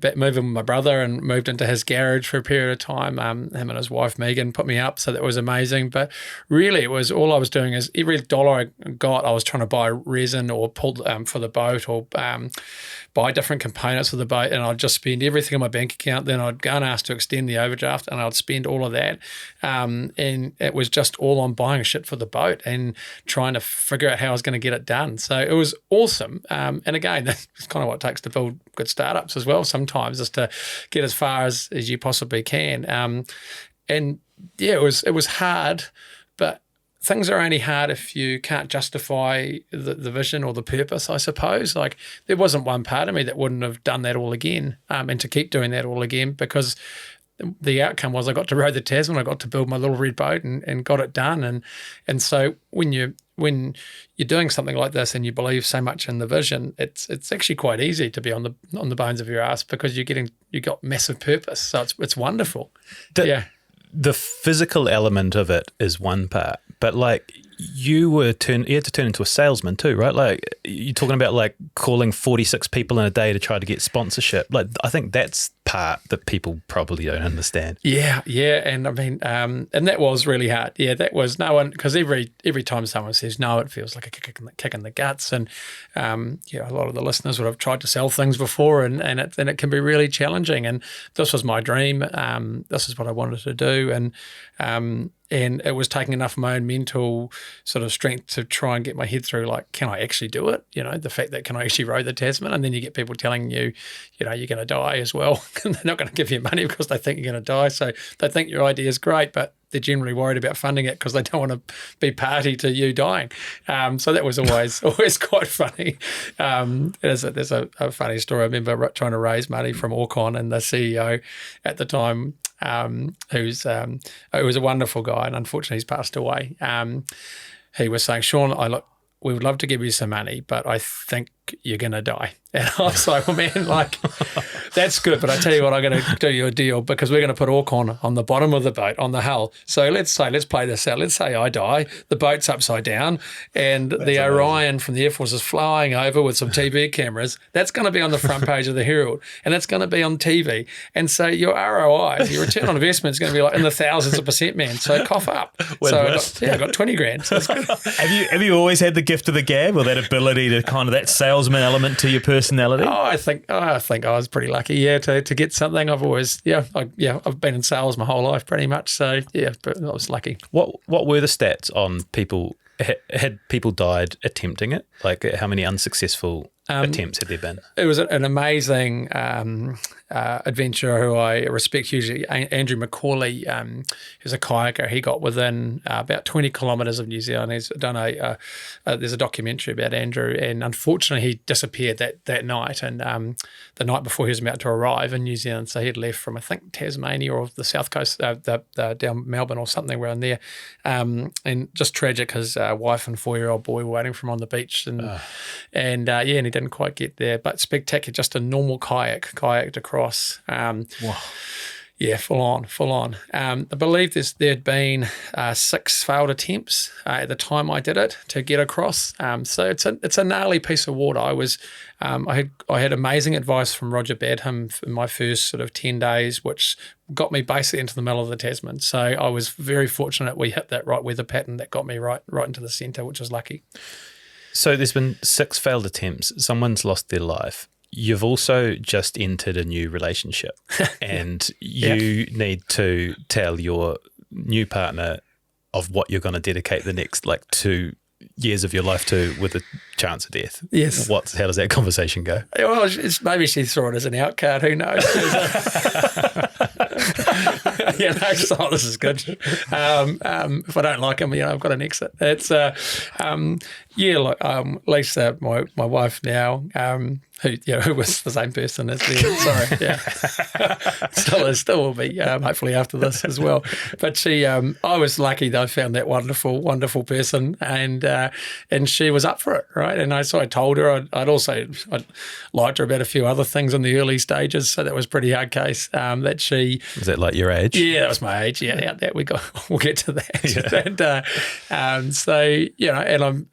in with my brother and moved into his garage for a period of time. Him and his wife, Megan, put me up. So that was amazing. But really, it was all I was doing is every dollar I got, I was trying to buy resin or pull for the boat, or buy different components for the boat, and I'd just spend everything in my bank account. Then I'd go and ask to extend the overdraft, and I'd spend all of that. And it was just all on buying shit for the boat and trying to figure out how I was going to get it done. So it was awesome. And again, that's kind of what it takes to build good startups as well sometimes, is to get as far as you possibly can. It was hard, but things are only hard if you can't justify the vision or the purpose, I suppose. Like, there wasn't one part of me that wouldn't have done that all again, and to keep doing that all again, because the outcome was I got to row the Tasman, I got to build my little red boat and got it done. And so when you're doing something like this and you believe so much in the vision, it's actually quite easy to be on the bones of your ass, because you got massive purpose. So it's wonderful. The physical element of it is one part, but like you had to turn into a salesman too, right? Like, you're talking about like calling 46 people in a day to try to get sponsorship. Like, I think that's part that people probably don't understand. Yeah. And I mean, and that was really hard. Yeah, that was no one, because every time someone says no, it feels like a kick in the guts. And a lot of the listeners would have tried to sell things before, and it can be really challenging. And this was my dream. This is what I wanted to do, and it was taking enough of my own mental sort of strength to try and get my head through, like, can I actually do it? The fact that, can I actually row the Tasman? And then you get people telling you, you're going to die as well. And they're not going to give you money because they think you're going to die. So they think your idea is great, but they're generally worried about funding it because they don't want to be party to you dying. So that was always quite funny. There's a funny story. I remember trying to raise money from Orcon, and the CEO at the time, who was a wonderful guy, and unfortunately he's passed away. He was saying, Shaun, we would love to give you some money, but I think you're going to die. And I was like, well, man, like, that's good, but I tell you what, I'm going to do you a deal, because we're going to put Orcon on the bottom of the boat, on the hull. So let's play this out. Let's say I die, the boat's upside down, and that's the Orion from the Air Force is flying over with some TV cameras. That's going to be on the front page of the Herald, and that's going to be on TV. And so your ROI, your return on investment, is going to be like in the thousands of %, man. So cough up. I got 20 grand. So that's good. Have you always had the gift of the gab, or that ability to kind of that salesman element to your personality? I think I was pretty lucky, to get something. I've always, I've been in sales my whole life pretty much. So but I was lucky. What were the stats on people? Had people died attempting it? Like, how many unsuccessful attempts had there been? It was an amazing adventurer who I respect hugely, Andrew McCauley, who's a kayaker. He got within about 20 kilometres of New Zealand. He's done there's a documentary about Andrew, and unfortunately he disappeared that night, and the night before he was about to arrive in New Zealand. So he'd left from, I think, Tasmania or the south coast, down Melbourne or something around there, and just tragic. His wife and 4-year-old boy were waiting for him on the beach, and he didn't quite get there. But spectacular, just a normal kayaked across. Wow. Yeah, full on. I believe there'd been 6 failed attempts at the time I did it to get across. So it's a gnarly piece of water. I had amazing advice from Roger Badham in my first sort of 10 days, which got me basically into the middle of the Tasman. So I was very fortunate we hit that right weather pattern that got me right into the centre, which was lucky. So there's been 6 failed attempts. Someone's lost their life. You've also just entered a new relationship, and you need to tell your new partner of what you're going to dedicate the next 2 years of your life to, with a chance of death. Yes. How does that conversation go? Well, maybe she saw it as an out card. Who knows? This is good. If I don't like him, I've got an exit. It's Lisa, my wife now, who was the same person as me. Sorry, yeah, still will be. Hopefully after this as well. But she, I was lucky that I found that wonderful person, and she was up for it, right? And so I told her I'd liked her about a few other things in the early stages, so that was a pretty hard case. That she was that like your age? Yeah, that was my age. Yeah, out that we'll get to that. Yeah. And I'm.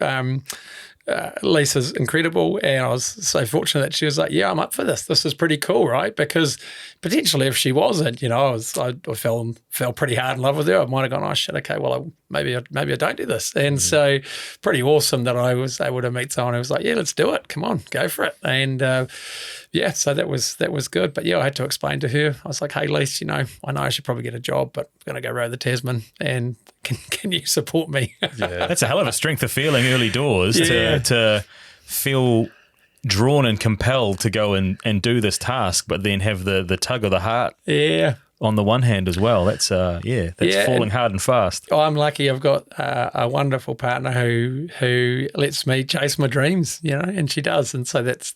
Lisa's incredible, and I was so fortunate that she was like, "Yeah, I'm up for this. This is pretty cool, right?" Because potentially, if she wasn't, I fell pretty hard in love with her. I might have gone, "Oh shit, okay, well, maybe I don't do this." And so, pretty awesome that I was able to meet someone who was like, "Yeah, let's do it. Come on, go for it." And so that was good. But I had to explain to her. I was like, "Hey, Lisa, I know I should probably get a job, but I'm going to go row the Tasman, and can you support me?" Yeah, that's a hell of a strength of feeling early doors to feel drawn and compelled to go and do this task, but then have the tug of the heart. Yeah. On the one hand as well, that's falling hard and fast. I'm lucky. I've got a wonderful partner who lets me chase my dreams, and she does, and so that's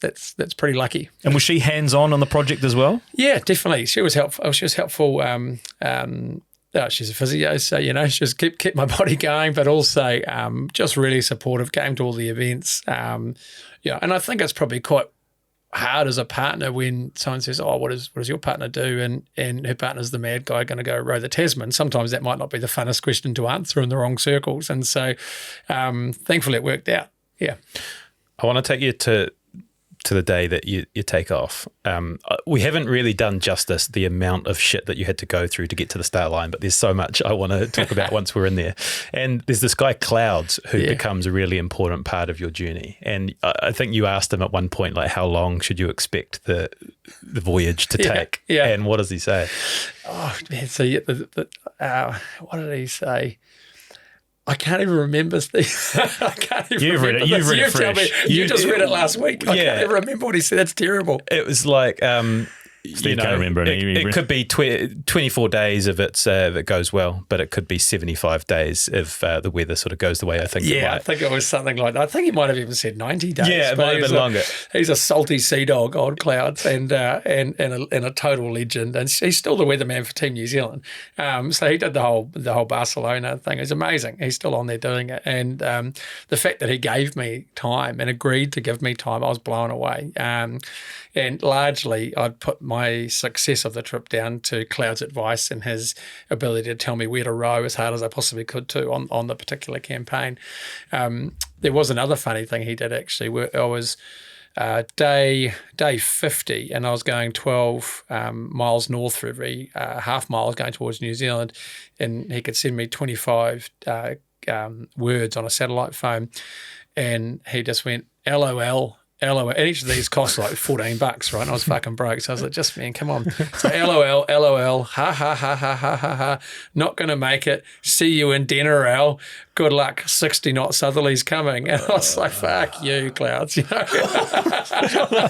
pretty lucky. And was she hands on the project as well? Yeah, definitely. She was helpful. She's a physio, so she just kept my body going, but also just really supportive. Came to all the events, and I think it's probably quite hard as a partner when someone says, "Oh, what does your partner do?" and her partner's the mad guy going to go row the Tasman. Sometimes that might not be the funnest question to answer in the wrong circles, and so thankfully it worked out. Yeah, I want to take you to the day that you take off. We haven't really done justice the amount of shit that you had to go through to get to the start line, but there's so much I want to talk about once we're in there. And there's this guy, Clouds, who becomes a really important part of your journey. And I think you asked him at one point, how long should you expect the voyage to take? Yeah. And what does he say? Oh, man. So what did he say? I can't even remember, Steve. I can't even You've remember. You've read it fresh. You just read it last week. I can't even remember what he said. That's terrible. It was like... Steve can't remember it. It could be 24 days if it goes well, but it could be 75 days if the weather sort of goes the way I think it might. Yeah, I think it was something like that. I think he might have even said 90 days. Yeah, it might have been longer. He's a salty sea dog, old Clouds, and a total legend. And he's still the weatherman for Team New Zealand. So he did the whole Barcelona thing. It's amazing. He's still on there doing it. And the fact that he gave me time and agreed to give me time, I was blown away. And largely, I'd put my success of the trip down to Cloud's advice and his ability to tell me where to row as hard as I possibly could too on the particular campaign. There was another funny thing he did actually, where I was day 50 and I was going 12 miles north for every half mile I was going towards New Zealand, and he could send me 25 words on a satellite phone, and he just went, LOL. LOL. And each of these cost like $14, right? And I was fucking broke. So I was like, just, man, come on. So LOL, LOL, ha, ha, ha, ha, ha, ha, ha. Not going to make it. See you in Deneral. Good luck. 60 knot southerlies coming. And I was like, fuck you, clouds. You know?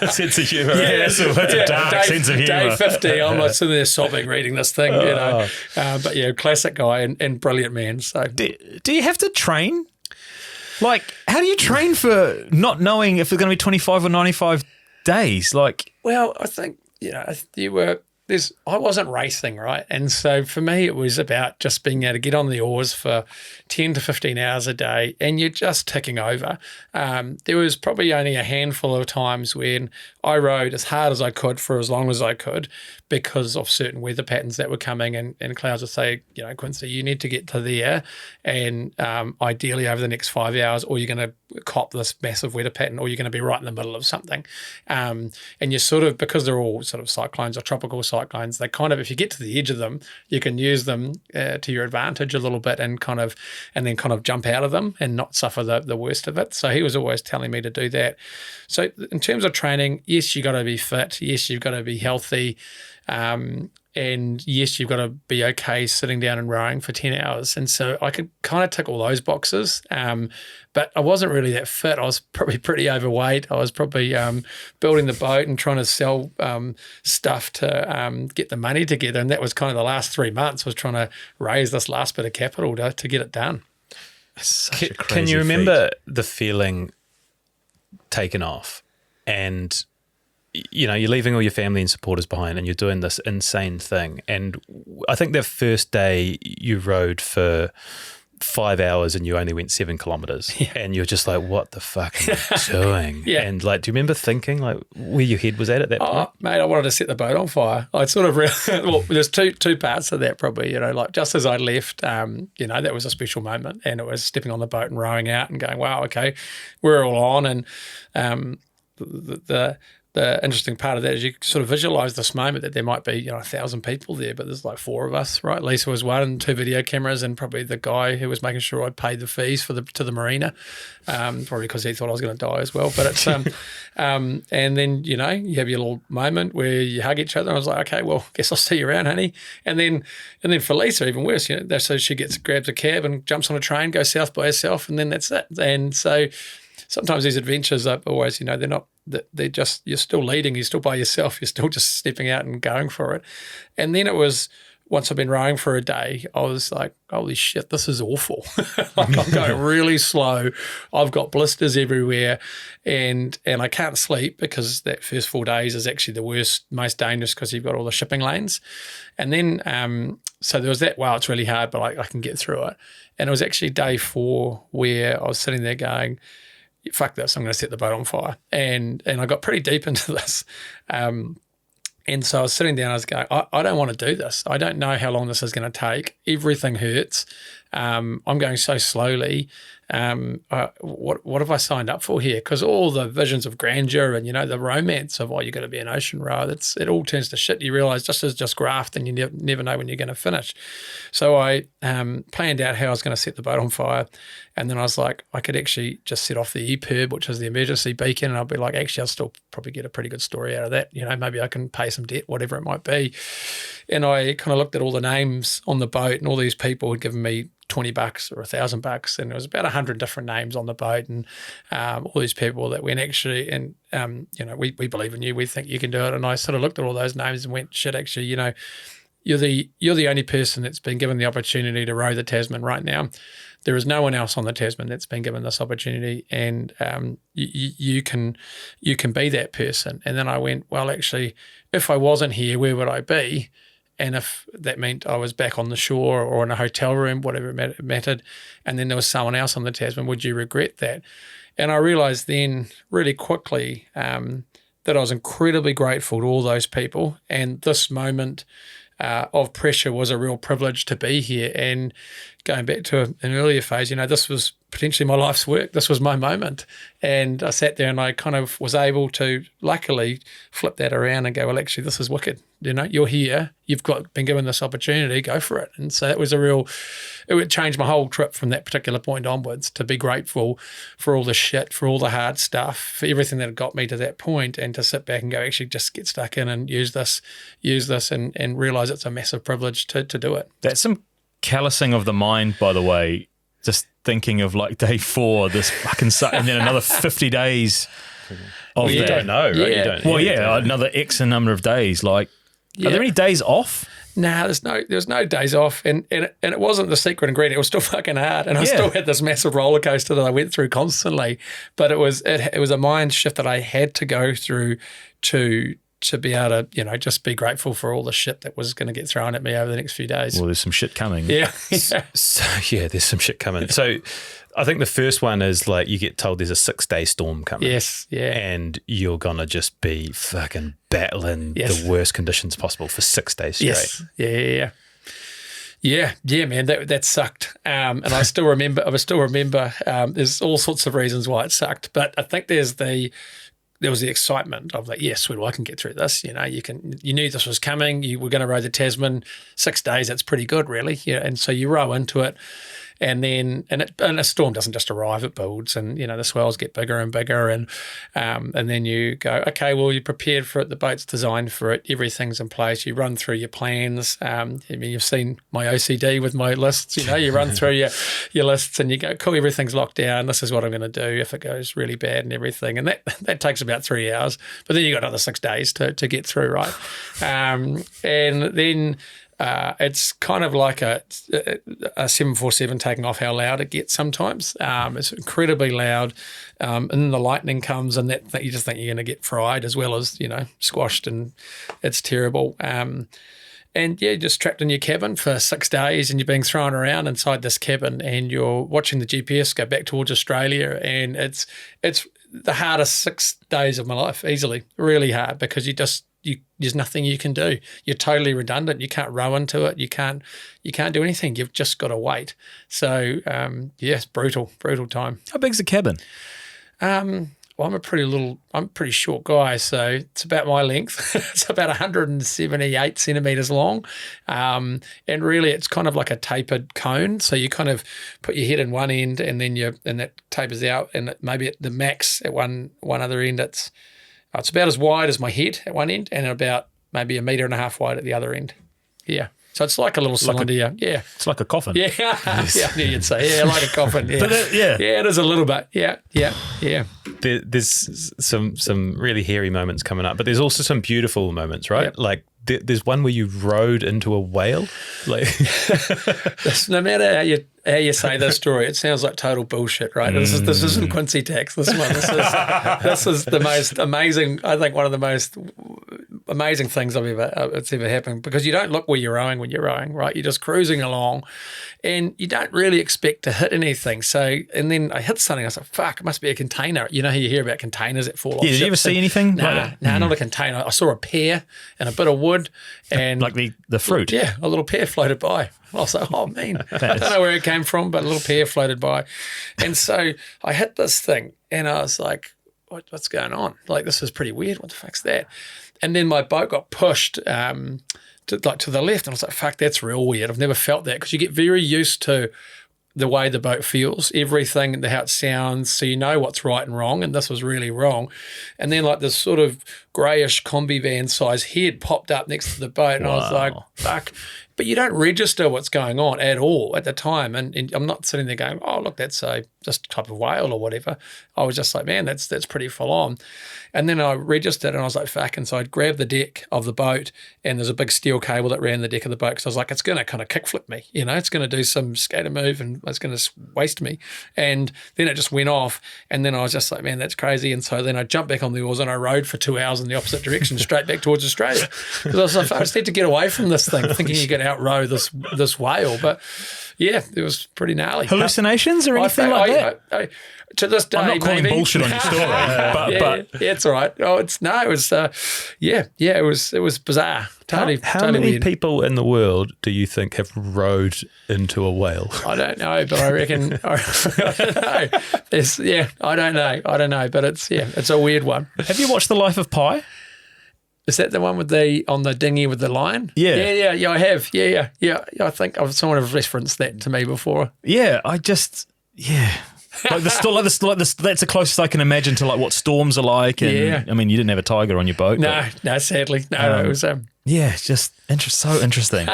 Sense of humour. Yeah, so it's a dark sense of humour. Day 50, I'm like sitting there sobbing reading this thing, you know. But yeah, classic guy and brilliant man. So Do you have to train? Like, how do you train for not knowing if it's going to be 25 or 95 days? Like, well, I think, you know, I wasn't racing, right? And so for me, it was about just being able to get on the oars for 10 to 15 hours a day and you're just ticking over. There was probably only a handful of times when I rode as hard as I could for as long as I could because of certain weather patterns that were coming and clouds would say, you know, Quincey, you need to get to there and ideally over the next 5 hours or you're going to cop this massive weather pattern or you're going to be right in the middle of something. And you're sort of, because they're all sort of cyclones or tropical cyclones, they kind of, if you get to the edge of them, you can use them to your advantage a little bit and then kind of jump out of them and not suffer the worst of it. So he was always telling me to do that. So in terms of training, yes, you got to be fit. Yes, you've got to be healthy. And yes, you've got to be okay sitting down and rowing for 10 hours. And so I could kind of tick all those boxes. But I wasn't really that fit. I was probably pretty overweight. I was probably building the boat and trying to sell stuff to get the money together. And that was kind of the last 3 months was trying to raise this last bit of capital to get it done. Can you remember the feeling taken off and you know, you're leaving all your family and supporters behind and you're doing this insane thing. And I think that first day you rode for 5 hours and you only went 7 kilometers and you're just like, what the fuck am I doing? And like, do you remember thinking like where your head was at that point? Mate, I wanted to set the boat on fire. I'd sort of well, there's two parts of that probably, you know, like just as I left, you know, that was a special moment and it was stepping on the boat and rowing out and going, wow, okay, we're all on. And the interesting part of that is you sort of visualize this moment that there might be, you know, 1,000 people there, but there's like 4 of us, right? Lisa was one and 2 video cameras and probably the guy who was making sure I paid the fees to the marina, probably because he thought I was going to die as well. But it's, and then, you know, you have your little moment where you hug each other. And I was like, okay, well, guess I'll see you around, honey. And then for Lisa, even worse, you know, so she grabs a cab and jumps on a train, goes south by herself, and then that's it. And so sometimes these adventures are always, you know, they're just, you're still leading, you're still by yourself, you're still just stepping out and going for it. And then it was, once I've been rowing for a day, I was like, holy shit, this is awful. Like I'm going really slow. I've got blisters everywhere and I can't sleep because that first 4 days is actually the worst, most dangerous because you've got all the shipping lanes. And then, so there was that, wow, it's really hard, but I can get through it. And it was actually day 4 where I was sitting there going, fuck this, I'm going to set the boat on fire. And I got pretty deep into this. And so I was sitting down, I was going, I don't want to do this. I don't know how long this is going to take. Everything hurts. I'm going so slowly. What have I signed up for here? Because all the visions of grandeur and, you know, the romance of, you're going to be an ocean rower, it all turns to shit. You realise just graft and you never know when you're going to finish. So I planned out how I was going to set the boat on fire. And then I was like, I could actually just set off the EPIRB, which is the emergency beacon, and I'll be like, actually, I'll still probably get a pretty good story out of that. You know, maybe I can pay some debt, whatever it might be. And I kind of looked at all the names on the boat, and all these people had given me $20 or $1,000, and there was about 100 different names on the boat, and all these people that went actually, and you know, we believe in you, we think you can do it. And I sort of looked at all those names and went, shit, actually, you know, you're the only person that's been given the opportunity to row the Tasman right now. There is no one else on the Tasman that's been given this opportunity, and you can be that person. And then I went, well, actually, if I wasn't here, where would I be? And if that meant I was back on the shore or in a hotel room, whatever it mattered, and then there was someone else on the Tasman, would you regret that? And I realised then really quickly that I was incredibly grateful to all those people, and this moment of pressure was a real privilege to be here. And going back to an earlier phase, this was potentially my life's work. This was my moment. And I sat there and I kind of was able to, luckily, flip that around and go, well, actually, this is wicked. You're here. You've been given this opportunity. Go for it. And so it would change my whole trip from that particular point onwards, to be grateful for all the shit, for all the hard stuff, for everything that had got me to that point, and to sit back and go, actually, just get stuck in and use this and realise it's a massive privilege to do it. That's some callousing of the mind, by the way. Just thinking of like day 4, this fucking and then another 50 days of you that. don't know, right? Yeah. You don't. Well, you don't. another X number of days. Like, are there any days off? Nah, there's no days off, and it wasn't the secret ingredient. It was still fucking hard, and I still had this massive roller coaster that I went through constantly. But it was a mind shift that I had to go through to be able to, just be grateful for all the shit that was going to get thrown at me over the next few days. Well, there's some shit coming. Yeah. So, there's some shit coming. So I think the first one is like you get told there's a 6-day storm coming. Yes, yeah. And you're going to just be fucking battling Yes. the worst conditions possible for 6 days straight. Yes. Yeah. Yeah, man, that sucked. And I still remember, there's all sorts of reasons why it sucked, but I think there was the excitement of like, yes, sweet, well, I can get through this. You knew this was coming. You were going to row the Tasman 6 days. That's pretty good, really. Yeah, and so you row into it, and then and a storm doesn't just arrive; it builds, and the swells get bigger and bigger, and then you go, okay, well, you're prepared for it. The boat's designed for it. Everything's in place. You run through your plans. You've seen my OCD with my lists. You run through your lists, and you go, cool, everything's locked down. This is what I'm going to do if it goes really bad and everything, and that takes about 3 hours. But then you got another 6 days to get through, right? And then. It's kind of like a 747 taking off, how loud it gets sometimes. It's incredibly loud, and then the lightning comes, and that you just think you're going to get fried as well as squashed, and it's terrible. And you're just trapped in your cabin for 6 days, and you're being thrown around inside this cabin, and you're watching the GPS go back towards Australia, and it's the hardest 6 days of my life, easily, really hard, because there's nothing you can do. You're totally redundant. You can't row into it. You can't do anything. You've just got to wait. So it's brutal time. How big's the cabin? Well, I'm a pretty short guy, so it's about my length. It's about 178 centimetres long, and really it's kind of like a tapered cone. So you kind of put your head in one end, and then that tapers out, and maybe at the max at one other end, it's about as wide as my head at one end, and about maybe 1.5 meters wide at the other end. Yeah. So it's like a little cylinder. Yeah. It's like a coffin. Yeah. Yeah, I knew you'd say. Yeah, like a coffin. Yeah. But yeah, it is a little bit. Yeah. There's some really hairy moments coming up, but there's also some beautiful moments, right? Yep. Like there's one where you rode into a whale. Like no matter how you say this story, it sounds like total bullshit, right? This isn't Quincey Tax. This one. This is the most amazing. I think one of the most amazing things it's ever happened, because you don't look where you're rowing when you're rowing, right? You're just cruising along, and you don't really expect to hit anything. So, and then I hit something. I was like, "Fuck! It must be a container." You know how you hear about containers that fall off. Yeah, did you ever see anything? Nah, not a container. I saw a pear and a bit of wood, and like the fruit. Yeah, a little pear floated by. I was like, oh, man. I don't know where it came from, but a little pear floated by. And so I hit this thing, and I was like, what's going on? Like, this is pretty weird. What the fuck's that? And then my boat got pushed to the left, and I was like, fuck, that's real weird. I've never felt that, because you get very used to the way the boat feels, everything, how it sounds, so you know what's right and wrong, and this was really wrong. And then like this sort of greyish combi van size head popped up next to the boat, and I was like, fuck. But you don't register what's going on at all at the time. And I'm not sitting there going, oh, look, that's just a type of whale or whatever. I was just like, man, that's pretty full on. And then I registered, and I was like, fuck. And so I grabbed the deck of the boat, and there's a big steel cable that ran the deck of the boat, because I was like, it's going to kind of kickflip me. It's going to do some skater move, and it's going to waste me. And then it just went off. And then I was just like, man, that's crazy. And so then I jumped back on the oars, and I rowed for 2 hours in the opposite direction, straight back towards Australia. Because I was like, I just need to get away from this thing, thinking you're going to outrow this whale. But yeah, it was pretty gnarly. Hallucinations or anything like that? To this day, I'm not calling maybe. bullshit on your story, but yeah, it's all right. Oh, it was it was bizarre. Totally many weird. people in the world do you think have rowed into a whale? I don't know, but I reckon I don't know. I don't know, but it's a weird one. have you watched The Life of Pi? Is that the one with on the dinghy with the lion? Yeah. Yeah, I have. Yeah. I think someone have referenced that to me before. Yeah, Like that's the closest I can imagine to like what storms are like. And I mean, you didn't have a tiger on your boat. No, sadly, no. It was yeah, it's just so interesting.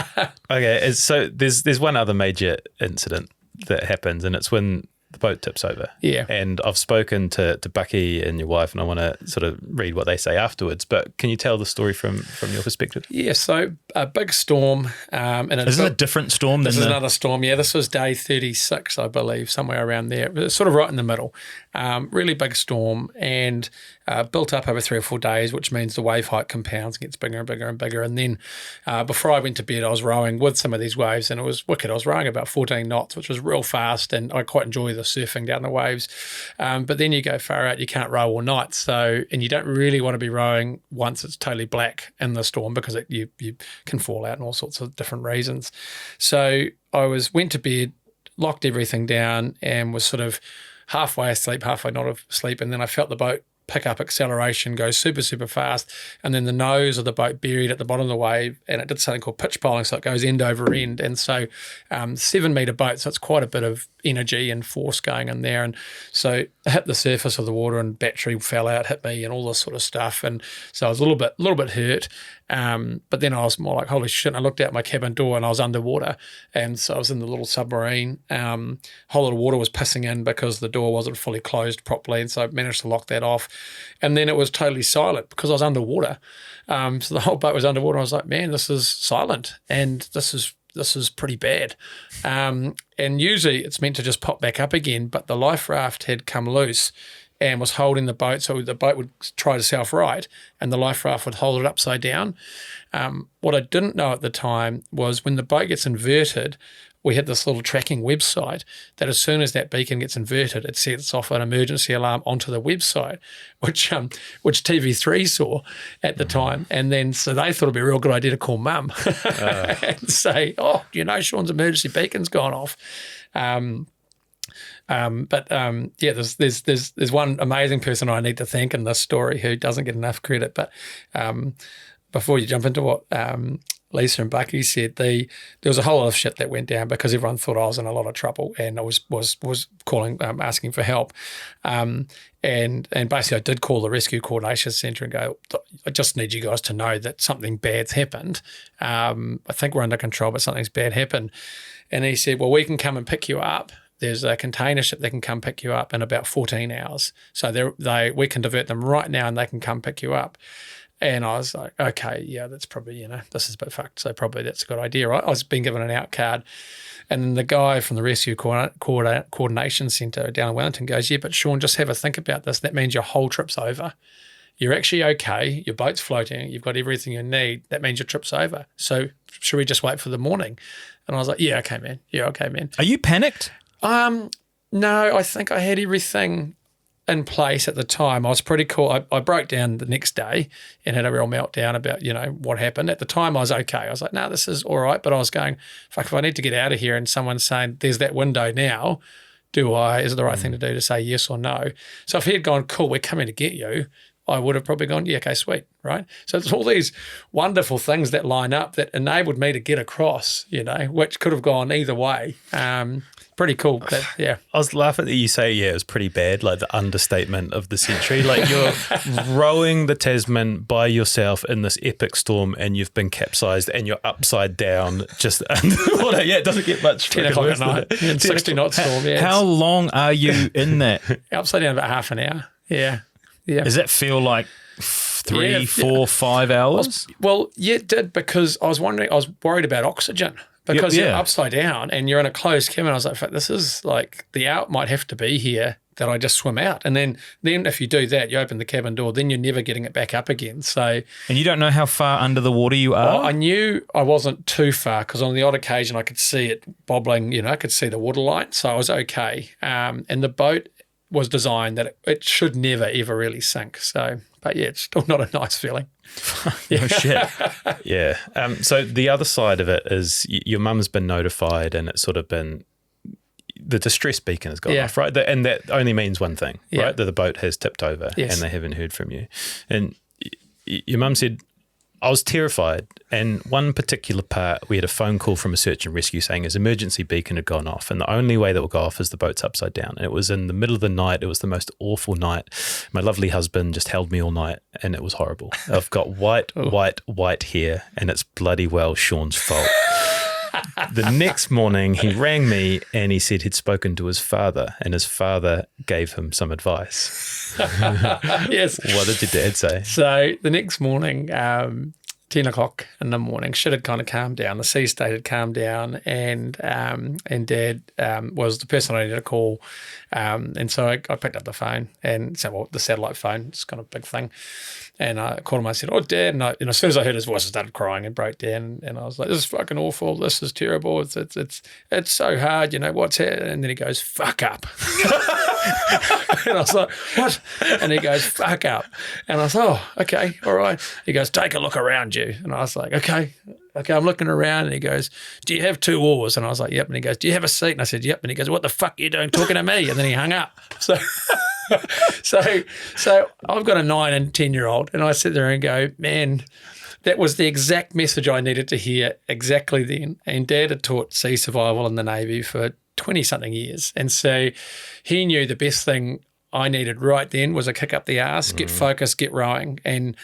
Okay, so there's one other major incident that happens, and it's when the boat tips over. Yeah. And I've spoken to Bucky and your wife, and I want to sort of read what they say afterwards. But can you tell the story from your perspective? Yeah, so a big storm. And Is this a different storm? This is another storm. Yeah, this was day 36, I believe, somewhere around there. It was sort of right in the middle. Really big storm, and built up over 3 or 4 days, which means the wave height compounds, gets bigger and bigger and bigger. And then before I went to bed, I was rowing with some of these waves, and it was wicked. I was rowing about 14 knots, which was real fast, and I quite enjoy the surfing down the waves. But then you go far out, you can't row all night. So, and you don't really want to be rowing once it's totally black in the storm, because you can fall out and all sorts of different reasons. So I went to bed, locked everything down, and was sort of halfway asleep, halfway not asleep. And then I felt the boat pick up acceleration, go super, super fast. And then the nose of the boat buried at the bottom of the wave, and it did something called pitch poling. So it goes end over end. And so 7 metre boat, so it's quite a bit of energy and force going in there. And so it hit the surface of the water, and battery fell out, hit me, and all this sort of stuff. And so I was a little bit hurt. But then I was more like, holy shit. And I looked out my cabin door, and I was underwater. And so I was in the little submarine. Whole lot of water was pissing in because the door wasn't fully closed properly. And so I managed to lock that off. And then it was totally silent because I was underwater. So the whole boat was underwater. I was like, man, this is silent. And this is pretty bad. And usually it's meant to just pop back up again, but the life raft had come loose and was holding the boat, so the boat would try to self-right, and the life raft would hold it upside down. What I didn't know at the time was when the boat gets inverted, we had this little tracking website that as soon as that beacon gets inverted, it sets off an emergency alarm onto the website, which TV3 saw at the time. And then so they thought it'd be a real good idea to call mum and say, oh, Shaun's emergency beacon's gone off. There's one amazing person I need to thank in this story who doesn't get enough credit. But before you jump into what Lisa and Bucky said, there was a whole lot of shit that went down because everyone thought I was in a lot of trouble, and I was calling, asking for help. And basically I did call the Rescue Coordination Centre and go, I just need you guys to know that something bad's happened. I think we're under control, but something's bad happened. And he said, well, we can come and pick you up. There's a container ship that can come pick you up in about 14 hours. So we can divert them right now, and they can come pick you up. And I was like, okay, yeah, that's probably, this is a bit fucked. So probably that's a good idea, right? I was being given an out card. And then the guy from the Rescue Coordination Centre down in Wellington goes, yeah, but Shaun, just have a think about this. That means your whole trip's over. You're actually okay. Your boat's floating. You've got everything you need. That means your trip's over. So should we just wait for the morning? And I was like, yeah, okay, man. Are you panicked? No, I think I had everything in place at the time. I was pretty cool. I broke down the next day and had a real meltdown about, what happened. At the time, I was okay. I was like, no, this is all right. But I was going, fuck, if I need to get out of here and someone's saying there's that window now, is it the right thing to do to say yes or no? So if he had gone, cool, we're coming to get you, I would have probably gone, yeah, okay, sweet, right? So it's all these wonderful things that line up that enabled me to get across, which could have gone either way. Pretty cool, but yeah. I was laughing that you say, it was pretty bad, like the understatement of the century. Like you're rowing the Tasman by yourself in this epic storm, and you've been capsized and you're upside down just underwater. Yeah, it doesn't get much 10 o'clock at night, 60 knot storm, yeah. How long are you in that? Upside down about half an hour, yeah. Does that feel like 3, 4, 5 hours? It did, because I was worried about oxygen. Because you're upside down and you're in a closed cabin. I was like, this is like, the out might have to be here that I just swim out. And then if you do that, you open the cabin door, then you're never getting it back up again. So, And you don't know how far under the water you are? I knew I wasn't too far because on the odd occasion I could see it bobbling, I could see the water line, so I was okay. And the boat was designed that it should never, ever really sink. So, but yeah, it's still not a nice feeling. No shit. Yeah. So the other side of it is your mum's been notified and it's sort of been, the distress beacon has gone off, right? And that only means one thing, right? That the boat has tipped over and they haven't heard from you. And your mum said, I was terrified. And one particular part, we had a phone call from a search and rescue saying his emergency beacon had gone off. And the only way that will go off is the boat's upside down. And it was in the middle of the night. It was the most awful night. My lovely husband just held me all night and it was horrible. I've got white hair and it's bloody well Shaun's fault. The next morning he rang me and he said he'd spoken to his father and his father gave him some advice. Yes. What did your dad say? So the next morning, 10 o'clock in the morning, shit had kind of calmed down. The sea state had calmed down and Dad was the person I needed to call. And so I picked up the phone and said, well, the satellite phone, it's kind of a big thing. And I called him. I said, "Oh, Dad!" And as soon as I heard his voice, I started crying and broke down. And I was like, "This is fucking awful. This is terrible. It's so hard. What's happening?" And then he goes, "Fuck up." And I was like, "What?" And he goes, "Fuck up." And I was like, "Oh, okay, all right." He goes, "Take a look around you." And I was like, "Okay, I'm looking around." And he goes, "Do you have 2 oars?" And I was like, "Yep." And he goes, "Do you have a seat?" And I said, "Yep." And he goes, "What the fuck are you doing talking to me?" And then he hung up. So I've got a 9 and 10-year-old, and I sit there and go, man, that was the exact message I needed to hear exactly then. And Dad had taught sea survival in the Navy for 20-something years. And so he knew the best thing I needed right then was a kick up the arse, get focused, get rowing. And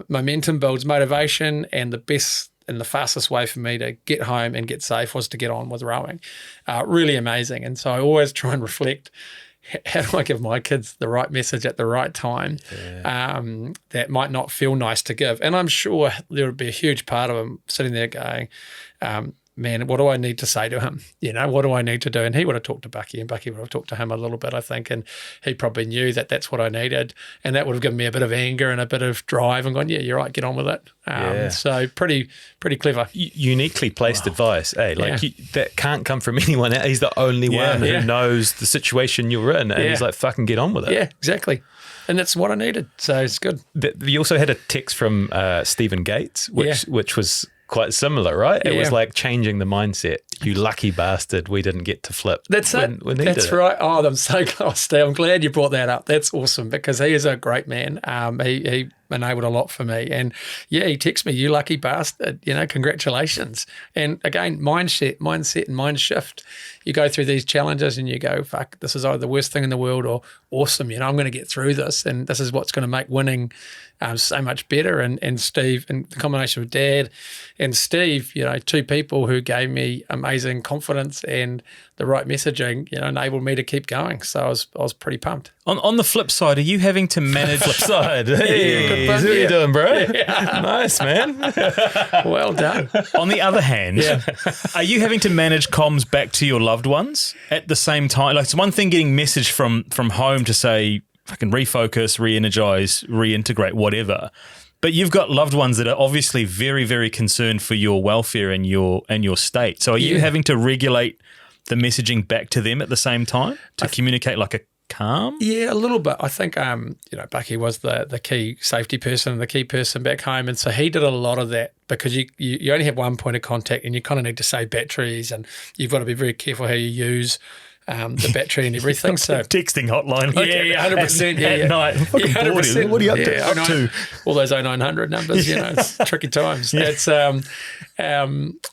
momentum builds motivation, and the best and the fastest way for me to get home and get safe was to get on with rowing. Really amazing. And so I always try and reflect, how do I give my kids the right message at the right time that might not feel nice to give? And I'm sure there would be a huge part of them sitting there going, man, what do I need to say to him? What do I need to do? And he would have talked to Bucky, and Bucky would have talked to him a little bit, I think, and he probably knew that that's what I needed, and that would have given me a bit of anger and a bit of drive and gone, yeah, you're right, get on with it. So pretty clever. Uniquely placed advice, eh? That can't come from anyone else. He's the only one who knows the situation you're in, and he's like, fucking get on with it. Yeah, exactly. And that's what I needed, so it's good. You also had a text from Stephen Gates, which was quite similar, right? It was like changing the mindset. You lucky bastard, we didn't get to flip. That's it. That's right. Oh, I'm so glad, Steve. I'm glad you brought that up. That's awesome because he is a great man. He enabled a lot for me. And he texted me, "You lucky bastard, congratulations." And again, mindset and mind shift. You go through these challenges and you go, fuck, this is either the worst thing in the world or awesome. I'm going to get through this, and this is what's going to make winning so much better. And Steve, and the combination of Dad and Steve, 2 people who gave me amazing confidence and the right messaging, enabled me to keep going. So I was pretty pumped. On the flip side, are you having to manage flip side? Hey, what are you doing, bro? Yeah. Nice, man. Well done. On the other hand, are you having to manage comms back to your loved ones at the same time? Like, it's one thing getting message from home to say, fucking refocus, re-energize, reintegrate, whatever. But you've got loved ones that are obviously very, very concerned for your welfare and your state. So are you having to regulate the messaging back to them at the same time to communicate like a calm? Yeah, a little bit. I think, Bucky was the key safety person and the key person back home. And so he did a lot of that because you only have one point of contact and you kind of need to save batteries, and you've got to be very careful how you use the battery and everything. So texting hotline, 100%. At night. 100%. What are you up to? All those 0900 numbers, it's tricky times. So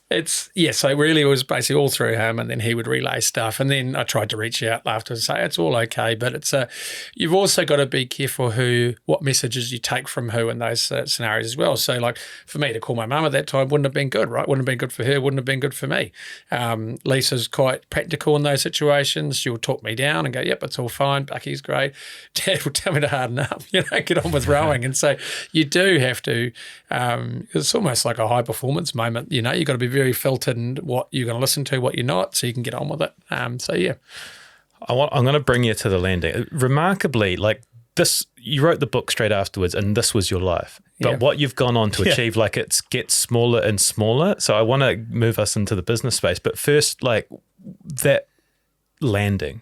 it really was basically all through him, and then he would relay stuff, and then I tried to reach out after and say it's all okay, but it's you've also got to be careful what messages you take from who in those scenarios as well. So like for me to call my mum at that time wouldn't have been good, right? Wouldn't have been good for her, wouldn't have been good for me. Lisa's quite practical in those situations. She'll talk me down and go, yep, it's all fine. Bucky's great. Dad will tell me to harden up, get on with rowing. And so you do have to, it's almost like a high performance moment. You've got to be very filtered in what you're going to listen to, what you're not, so you can get on with it. I'm going to bring you to the landing. Remarkably, like this, you wrote the book straight afterwards, and this was your life. But what you've gone on to achieve, like it gets smaller and smaller. So I want to move us into the business space. But first, like that landing,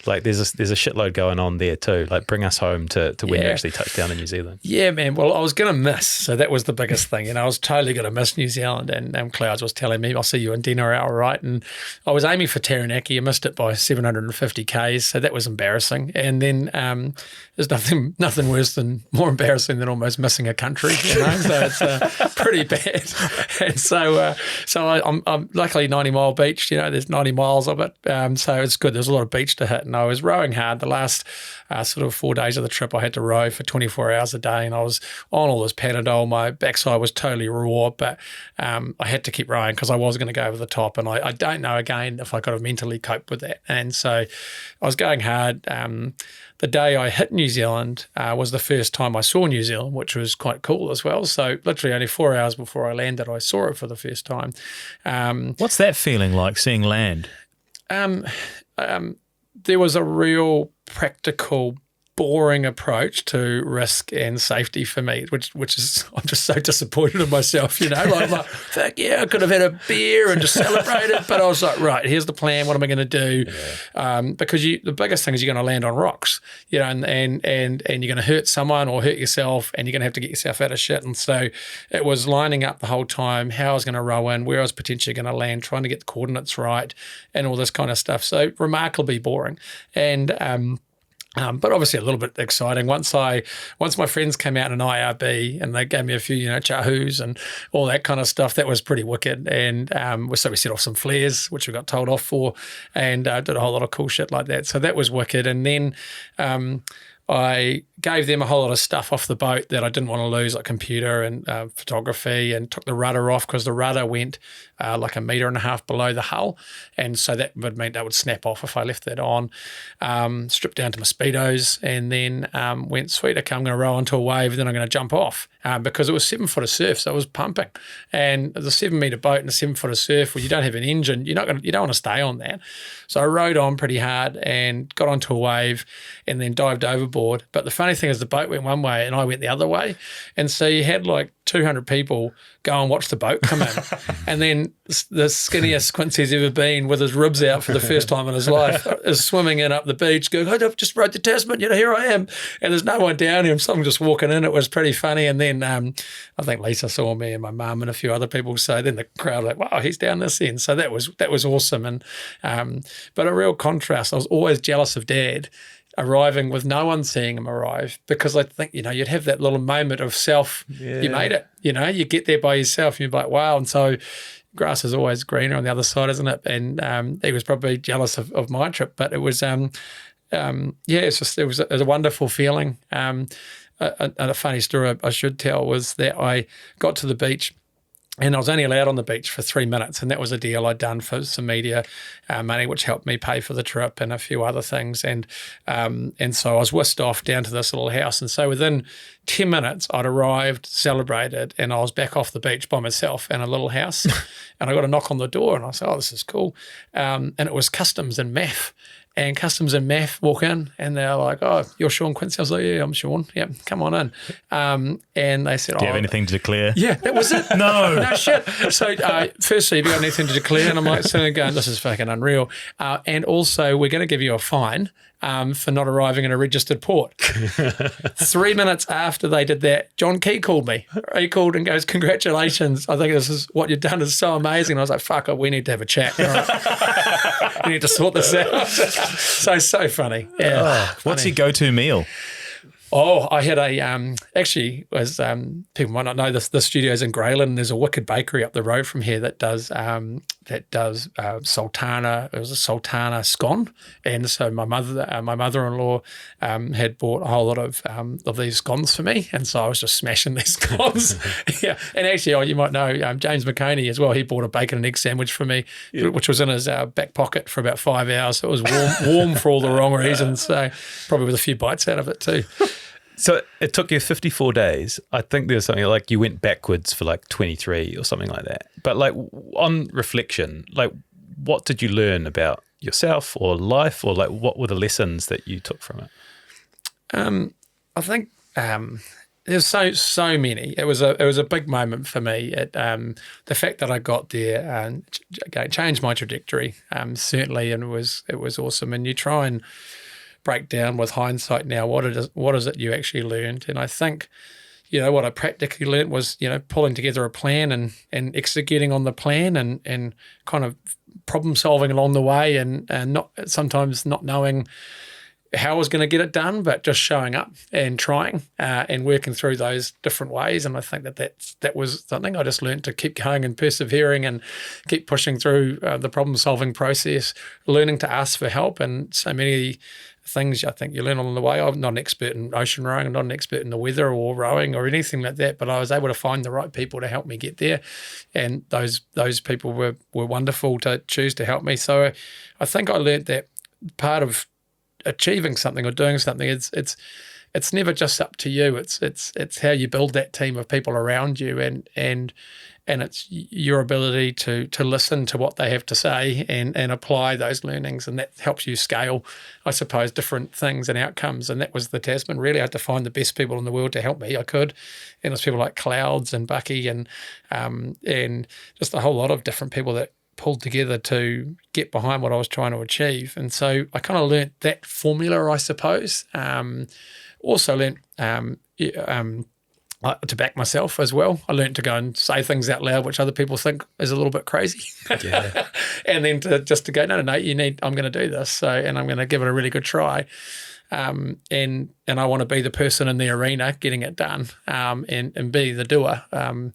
like there's a shitload going on there too. Like bring us home to when you actually touched down in New Zealand. Yeah, man. Well, I was going to miss. So that was the biggest thing. I was totally going to miss New Zealand. And Clouds was telling me, I'll see you in dinner hour, right? And I was aiming for Taranaki. I missed it by 750 Ks. So that was embarrassing. And then there's nothing more embarrassing than almost missing a country, So it's pretty bad. And so I'm luckily 90 Mile Beach, there's 90 miles of it. So it's good. There's a lot of beach to hit. And I was rowing hard. The last sort of 4 days of the trip, I had to row for 24 hours a day, and I was on all this Panadol. My backside was totally raw, but I had to keep rowing because I was going to go over the top, and I don't know, again, if I could have mentally coped with that. And so I was going hard. The day I hit New Zealand was the first time I saw New Zealand, which was quite cool as well. So literally only 4 hours before I landed, I saw it for the first time. What's that feeling like, seeing land? There was a real practical, boring approach to risk and safety for me, which is, I'm just so disappointed in myself, like, fuck yeah, I could have had a beer and just celebrated, but I was like, right, here's the plan, what am I going to do? Because the biggest thing is you're going to land on rocks, and you're going to hurt someone or hurt yourself, and you're going to have to get yourself out of shit. And so it was lining up the whole time, how I was going to row in, where I was potentially going to land, trying to get the coordinates right, and all this kind of stuff. So remarkably boring. And but obviously a little bit exciting. Once my friends came out in an IRB and they gave me a few, chahoos and all that kind of stuff, that was pretty wicked. And so we set off some flares, which we got told off for, and did a whole lot of cool shit like that. So that was wicked. And then I gave them a whole lot of stuff off the boat that I didn't want to lose, like computer and photography, and took the rudder off because the rudder went like 1.5 meters below the hull. And so that would mean that would snap off if I left that on. Stripped down to my Speedos, and then went, sweet, okay, I'm going to row onto a wave, and then I'm going to jump off because it was 7 foot of surf, so it was pumping. And the 7 meter boat and a 7 foot of surf, well, you don't have an engine, you don't want to stay on that. So I rowed on pretty hard and got onto a wave and then dived overboard. But the funny thing is the boat went one way and I went the other way. And so you had like 200 people go and watch the boat come in. And then the skinniest Quincey's ever been, with his ribs out for the first time in his life, is swimming in up the beach going, I've just rode the Tasman, here I am. And there's no one down here. And someone just walking in. It was pretty funny. And then I think Lisa saw me and my mum and a few other people. So then the crowd like, wow, he's down this end. So that was awesome. And but a real contrast. I was always jealous of Dad arriving with no one seeing him arrive, because I think, you'd have that little moment of self, you made it, you get there by yourself and you're like, wow. And so grass is always greener on the other side, isn't it? And he was probably jealous of my trip, but it was, it was a wonderful feeling. A funny story I should tell was that I got to the beach, and I was only allowed on the beach for 3 minutes, and that was a deal I'd done for some media money, which helped me pay for the trip and a few other things. And so I was whisked off down to this little house. And so within 10 minutes, I'd arrived, celebrated, and I was back off the beach by myself in a little house. And I got a knock on the door, and I said, oh, this is cool. And it was Customs and MAF. And Customs and MAF walk in, and they're like, oh, you're Shaun Quincey? I was like, yeah, I'm Shaun. Yeah, come on in. And they said, do you have anything to declare? Yeah, that was it. No shit. So firstly, have you got anything to declare? And I'm like sitting there going, this is fucking unreal. And also, we're going to give you a fine for not arriving in a registered port. 3 minutes after they did that, John Key called me. He called and goes, congratulations. I think this is what you've done is so amazing. And I was like, fuck it, we need to have a chat. Right? We need to sort this out. So funny. Yeah. What's your go-to meal? Oh, I had actually was, people might not know this, the studio's in Greyland, and there's a wicked bakery up the road from here that does sultana. It was a sultana scone. And so my mother-in-law had bought a whole lot of these scones for me. And so I was just smashing these scones. Yeah. And actually, you might know James McConey as well. He bought a bacon and egg sandwich for me, which was in his back pocket for about 5 hours. So it was warm for all the wrong reasons. So probably with a few bites out of it too. So it took you 54 days. I think there's something like you went backwards for like 23 or something like that. But like on reflection, like what did you learn about yourself or life, or like what were the lessons that you took from it? I think there's so many. It was a big moment for me. The fact that I got there changed my trajectory, certainly, and it was awesome. And you try and break down with hindsight now what is it you actually learned. And I think, what I practically learned was, pulling together a plan and executing on the plan and kind of problem solving along the way, and sometimes not knowing how I was going to get it done, but just showing up and trying and working through those different ways. And I think that was something I just learned to keep going and persevering and keep pushing through the problem-solving process, learning to ask for help, and so many things I think you learn along the way. I'm not an expert in ocean rowing. I'm not an expert in the weather or rowing or anything like that, but I was able to find the right people to help me get there, and those people were wonderful to choose to help me. So I think I learned that part of achieving something or doing something, it's never just up to you. It's how you build that team of people around you, and it's your ability to listen to what they have to say and apply those learnings, and that helps you scale, I suppose, different things and outcomes. And that was the Tasman. Really, I had to find the best people in the world to help me. I could, and there's people like Clouds and Bucky and just a whole lot of different people that pulled together to get behind what I was trying to achieve. And so I kind of learnt that formula, I suppose. Also learnt to back myself as well. I learnt to go and say things out loud, which other people think is a little bit crazy. Yeah. And then to go, no, I'm going to do this. So, and I'm going to give it a really good try. And I want to be the person in the arena getting it done, and be the doer. And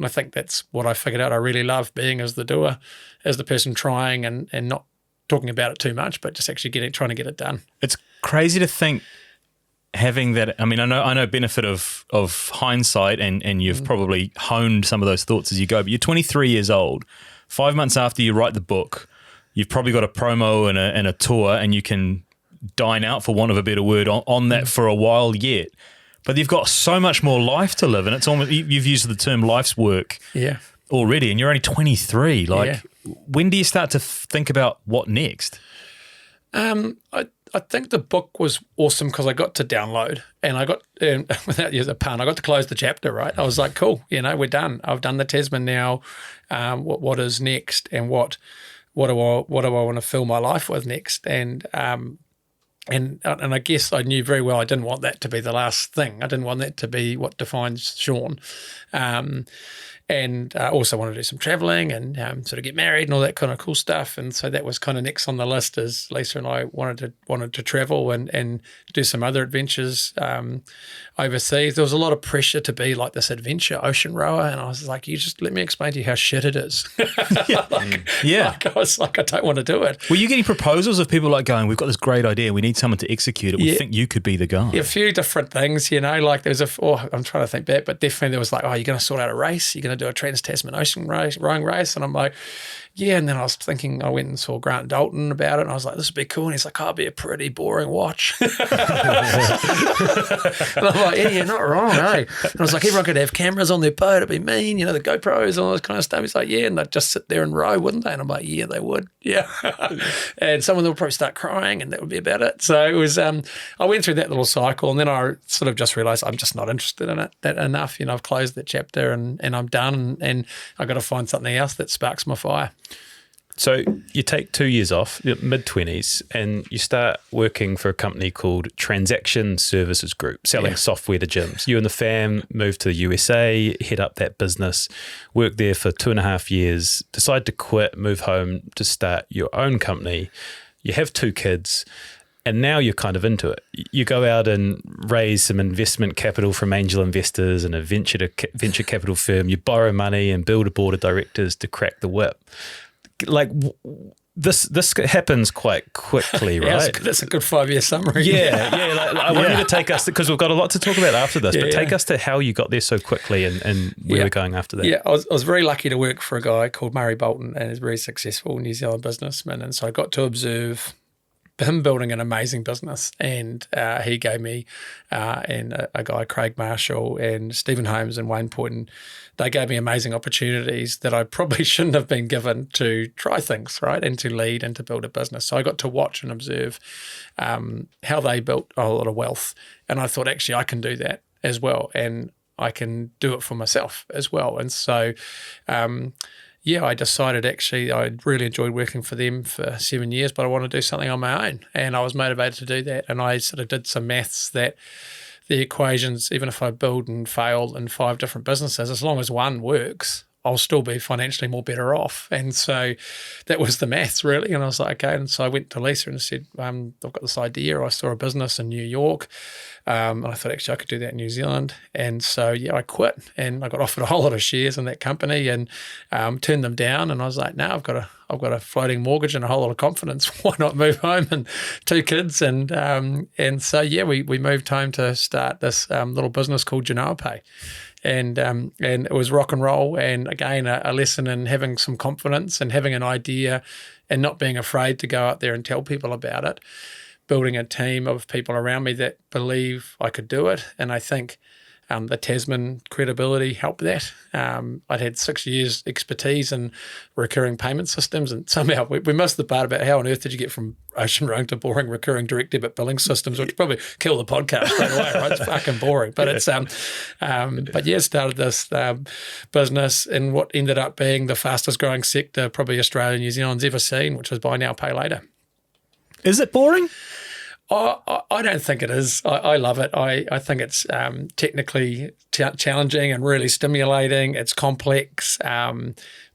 I think that's what I figured out I really love, being as the doer, as the person trying and not talking about it too much, but just actually trying to get it done. It's crazy to think having that. I mean, I know benefit of hindsight, and you've probably honed some of those thoughts as you go, but you're 23 years old. 5 months after you write the book, you've probably got a promo and a tour, and you can dine out, for want of a better word, on that for a while yet. But you've got so much more life to live, and it's almost, you've used the term life's work already, and you're only 23. When do you start to think about what next? I think the book was awesome because I got to download, and I got, without using a pun, I got to close the chapter, right? I was like, cool, we're done. I've done the Tasman now. What is next, and what do I want to fill my life with next? And I guess I knew very well I didn't want that to be the last thing. I didn't want that to be what defines Shaun. And I also wanted to do some travelling and sort of get married and all that kind of cool stuff. And so that was kind of next on the list, as Lisa and I wanted to travel and do some other adventures overseas. There was a lot of pressure to be like this adventure ocean rower, and I was like, you just let me explain to you how shit it is. Like I was like, I don't want to do it. Were you getting proposals of people like going, we've got this great idea, we need someone to execute it, we think you could be the guy? A few different things, like there's I'm trying to think back, but definitely there was like, you're going to sort out a race, you're going to do a Trans-Tasman Ocean rowing race, and I'm like, yeah. And then I was thinking, I went and saw Grant Dalton about it, and I was like, this would be cool. And he's like, it'd be a pretty boring watch. And I'm like, yeah, you're not wrong, eh? And I was like, everyone could have cameras on their boat, it'd be mean, the GoPros and all this kind of stuff. He's like, yeah, and they'd just sit there and row, wouldn't they? And I'm like, yeah, they would, yeah. And some of them would probably start crying, and that would be about it. So it was, I went through that little cycle, and then I sort of just realised I'm just not interested in it that enough. I've closed that chapter, and I'm done, and I've got to find something else that sparks my fire. So you take 2 years off, mid-20s, and you start working for a company called Transaction Services Group, selling software to gyms. You and the fam move to the USA, head up that business, work there for 2.5 years, decide to quit, move home to start your own company. You have 2 kids, and now you're kind of into it. You go out and raise some investment capital from angel investors and a venture capital firm. You borrow money and build a board of directors to crack the whip. Like this happens quite quickly, right? That's a good 5-year summary. Yeah. I want you to take us, because we've got a lot to talk about after this, but take us to how you got there so quickly and where we're going after that. Yeah, I was very lucky to work for a guy called Murray Bolton, and he's a very successful New Zealand businessman. And so I got to observe him building an amazing business, and he gave me and a guy, Craig Marshall and Stephen Holmes and Wayne Poynton, they gave me amazing opportunities that I probably shouldn't have been given to try things, right, and to lead and to build a business. So I got to watch and observe how they built a lot of wealth, and I thought, actually, I can do that as well, and I can do it for myself as well. And so I decided actually I really enjoyed working for them for 7 years, but I want to do something on my own. And I was motivated to do that. And I sort of did some maths that the equations, even if I build and fail in 5 different businesses, as long as one works, I'll still be financially more better off. And so that was the maths, really. And I was like, okay. And so I went to Lisa and said, I've got this idea. I saw a business in New York. And I thought, actually, I could do that in New Zealand. And so, I quit, and I got offered a whole lot of shares in that company and turned them down. And I was like, no, I've got a floating mortgage and a whole lot of confidence. Why not move home and 2 kids? And so, we moved home to start this little business called Genoapay. And it was rock and roll, and again a lesson in having some confidence and having an idea and not being afraid to go out there and tell people about it, building a team of people around me that believe I could do it. And I think the Tasman credibility helped that. I'd had 6 years expertise in recurring payment systems, and somehow we missed the part about how on earth did you get from ocean rowing to boring recurring direct debit billing systems, which probably kill the podcast straight away, right? It's fucking boring. But it's started this business in what ended up being the fastest growing sector probably Australia and New Zealand's ever seen, which was buy now, pay later. Is it boring? I don't think it is. I love it. I think it's technically challenging and really stimulating. It's complex.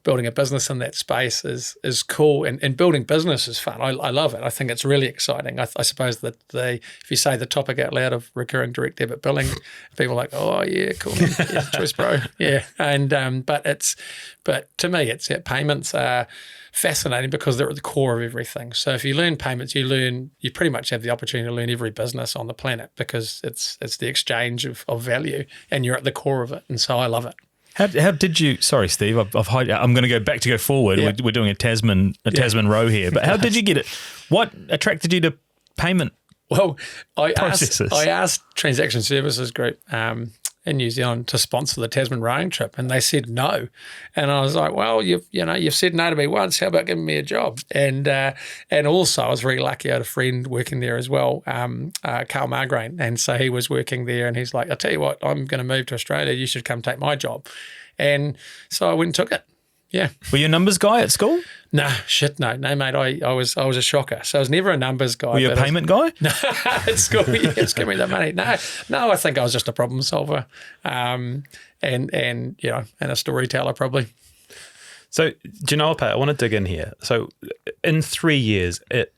Building a business in that space is cool, and building business is fun. I love it. I think it's really exciting. I suppose that if you say the topic out loud of recurring direct debit billing, people are like, oh yeah, cool, yeah, choice bro, yeah. And but to me, payments are fascinating because they're at the core of everything. So if you learn payments, you pretty much have the opportunity to learn every business on the planet because it's the exchange of value, and you're at the core of it. And so I love it. How did you? Sorry, Steve. I'm going to go forward. Yeah. We're doing a Tasman row here. But how did you get it? What attracted you to payment? Well, I processes? asked Transaction Services Group in New Zealand to sponsor the Tasman rowing trip, and they said no. And I was like, well, you've said no to me once. How about giving me a job? And also I was very lucky. I had a friend working there as well, Carl Margrain, and so he was working there, and he's like, I'll tell you what, I'm going to move to Australia. You should come take my job. And so I went and took it. Yeah. Were you a numbers guy at school? No, no, mate. I was a shocker. So I was never a numbers guy. Were you a payment guy? No, at school, yes, give me the money. No, I think I was just a problem solver, and a storyteller probably. So Genoapay, I want to dig in here. So in 3 years, it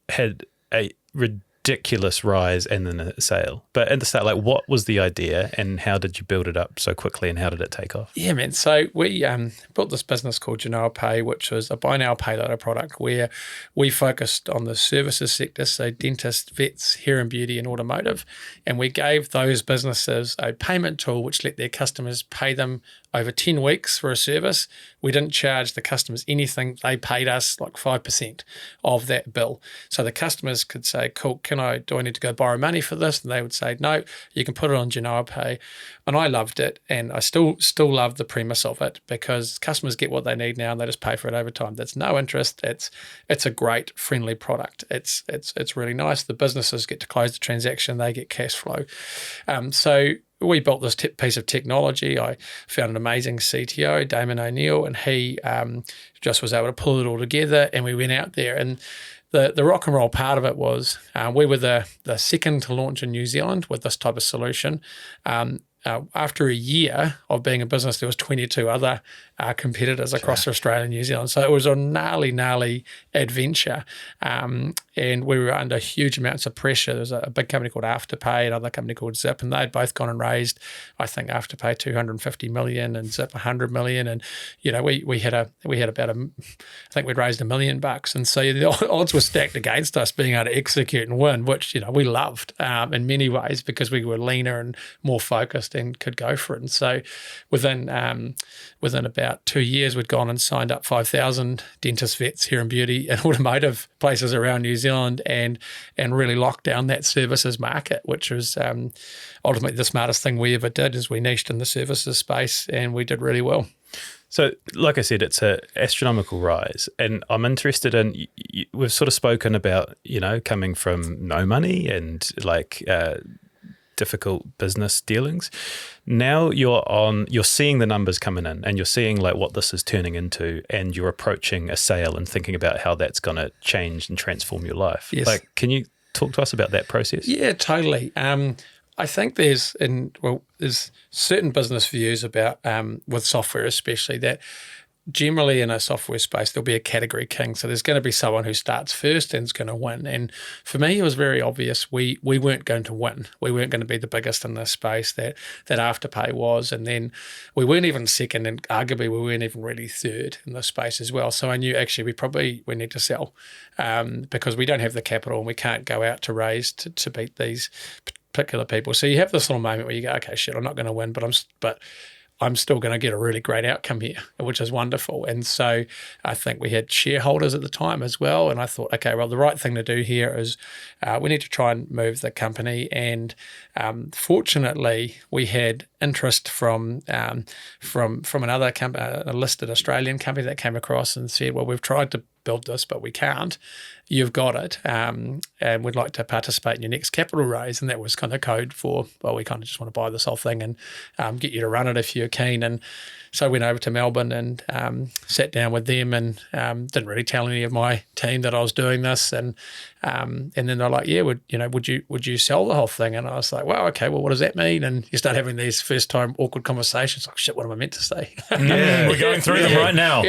had a ridiculous rise and then a sale. But at the start, like, what was the idea and how did you build it up so quickly and how did it take off? Yeah, man. So we built this business called Genoapay, which was a buy now, pay later product where we focused on the services sector, so dentists, vets, hair and beauty and automotive. And we gave those businesses a payment tool which let their customers pay them over 10 weeks for a service. We didn't charge the customers anything. They paid us like 5% of that bill. So the customers could say, cool, do I need to go borrow money for this? And they would say, no, you can put it on Genoapay. And I loved it. And I still love the premise of it because customers get what they need now and they just pay for it over time. There's no interest. It's a great, friendly product. It's really nice. The businesses get to close the transaction. They get cash flow. So we built this piece of technology. I found an amazing CTO, Damon O'Neill, and he just was able to pull it all together. And we went out there. And the rock and roll part of it was we were the second to launch in New Zealand with this type of solution. After a year of being a business, there was 22 other competitors across Australia and New Zealand. So it was a gnarly adventure. And we were under huge amounts of pressure. There was a big company called Afterpay, another company called Zip, and they'd both gone and raised, I think Afterpay 250 million and Zip 100 million. And, we had about I think we'd raised $1 million. And so the odds were stacked against us being able to execute and win, which, we loved in many ways because we were leaner and more focused then could go for it. And so within about 2 years, we'd gone and signed up 5,000 dentist vets, hair and beauty and automotive places around New Zealand, and really locked down that services market, which was ultimately the smartest thing we ever did. Is we niched in the services space, and we did really well. So, like I said, it's an astronomical rise, and I'm interested in. We've sort of spoken about, coming from no money and difficult business dealings. Now you're seeing the numbers coming in, and you're seeing what this is turning into, and you're approaching a sale and thinking about how that's going to change and transform your life. Yes. Can you talk to us about that process? Yeah, totally. I think there's certain business views about with software, especially, that generally in a software space there'll be a category king. So there's going to be someone who starts first and is going to win. And for me, it was very obvious we weren't going to win. We weren't going to be the biggest in this space that Afterpay was, and then we weren't even second, and arguably we weren't even really third in this space as well. So I knew actually we need to sell because we don't have the capital and we can't go out to raise to beat these particular people. So you have this little moment where you go, okay, shit, I'm not going to win, but I'm still going to get a really great outcome here, which is wonderful. And so I think we had shareholders at the time as well. And I thought, okay, well, the right thing to do here is we need to try and move the company. And fortunately, we had interest from another company, a listed Australian company, that came across and said, well, we've tried to build this, but we can't. You've got it, and we'd like to participate in your next capital raise. And that was kind of code for, well, we kind of just want to buy this whole thing and get you to run it if you're keen. And so I went over to Melbourne and sat down with them, and didn't really tell any of my team that I was doing this. And then they're like, yeah, would you sell the whole thing? And I was like, well, okay, well, what does that mean? And you start having these first time awkward conversations, like, shit, what am I meant to say? Yeah, we're going through them right now.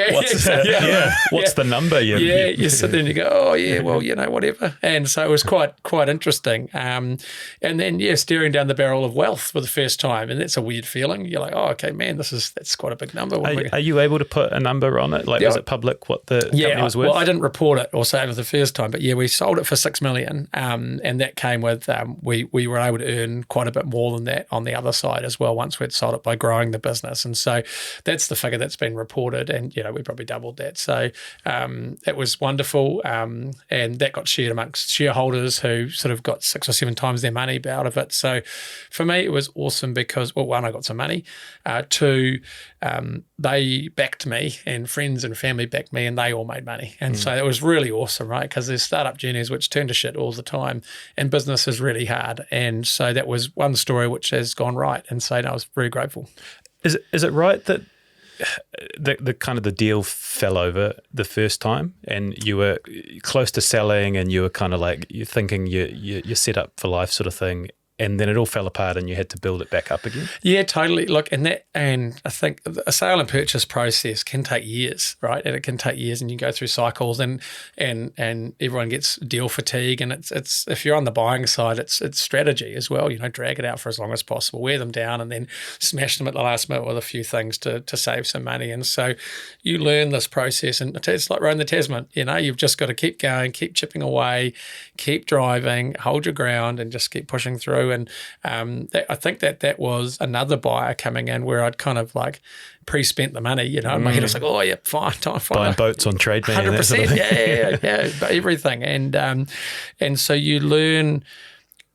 What's the number? You sit there and you go, oh yeah, well, whatever. And so it was quite interesting. And then staring down the barrel of wealth for the first time, and that's a weird feeling. You're like, oh, okay, man, that's quite a big number. Are you able to put a number on it? Was it public what the company was worth? Well, I didn't report it or say it for the first time, but we sold it for $6 million, and that came with we were able to earn quite a bit more than that on the other side as well once we'd sold it by growing the business. And so that's the figure that's been reported, and we probably doubled that. So it was wonderful, and that got shared amongst shareholders who sort of got 6 or 7 times their money out of it. So for me, it was awesome because, well, one, I got some money. Two, they backed me, and friends and family backed me, and they all made money. And so it was really awesome, right? Because there's startup journeys which turn to shit all the time, and business is really hard. And so that was one story which has gone right. And so I was very grateful. Is it right that the kind of the deal fell over the first time, and you were close to selling, and you were kind of like, you're thinking you're set up for life sort of thing, and then it all fell apart and you had to build it back up again? Yeah, totally. Look, and I think a sale and purchase process can take years, right? And it can take years, and you go through cycles, and everyone gets deal fatigue. And it's if you're on the buying side, it's strategy as well. Drag it out for as long as possible, wear them down, and then smash them at the last minute with a few things to save some money. And so you learn this process, and it's like rowing the Tasman. You've just got to keep going, keep chipping away, keep driving, hold your ground, and just keep pushing through. And I think that was another buyer coming in where I'd kind of like pre-spent the money, in my head I was like, oh yeah, fine. Buying boats on trade, man. 100%, sort of yeah, everything. And so you learn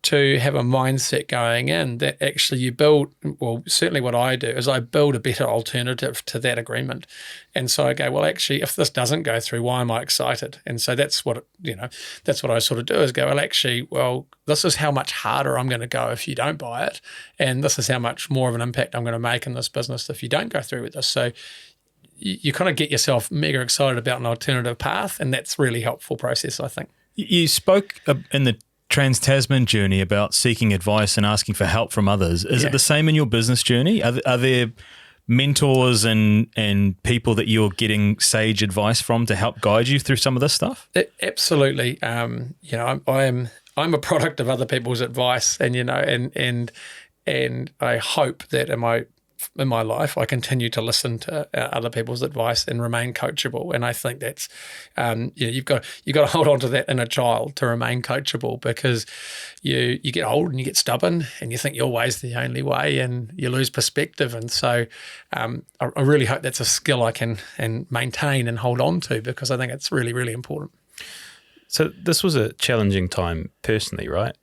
to have a mindset going in that actually you build, well, certainly what I do is I build a better alternative to that agreement. And so I go, well, actually, if this doesn't go through, why am I excited? And so that's what I sort of do is go, well, actually, this is how much harder I'm going to go if you don't buy it. And this is how much more of an impact I'm going to make in this business if you don't go through with this. So you kind of get yourself mega excited about an alternative path, and that's really helpful process, I think. You spoke in the Trans-Tasman journey about seeking advice and asking for help from others. Is it the same in your business journey? Are there mentors and people that you're getting sage advice from to help guide you through some of this stuff? Absolutely. I'm a product of other people's advice, and I hope that in my in my life, I continue to listen to other people's advice and remain coachable. And I think that's, you've got to hold on to that inner child to remain coachable, because you get old and you get stubborn and you think your way's the only way and you lose perspective. And so I really hope that's a skill I can maintain and hold on to, because I think it's really, really important. So this was a challenging time personally, right?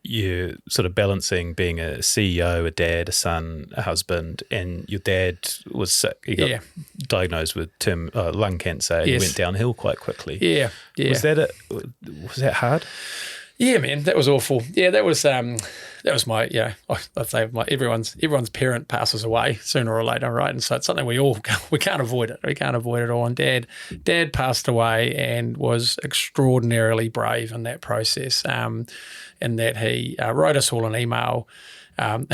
You're sort of balancing being a CEO, a dad, a son, a husband, and your dad was sick. He got diagnosed with lung cancer and he went downhill quite quickly. Yeah. Was that hard? Yeah, man, that was awful. Yeah, that was my, I'd say everyone's parent passes away sooner or later, right? And so it's something we can't avoid it. We can't avoid it all. And Dad passed away and was extraordinarily brave in that process. In that he wrote us all an email.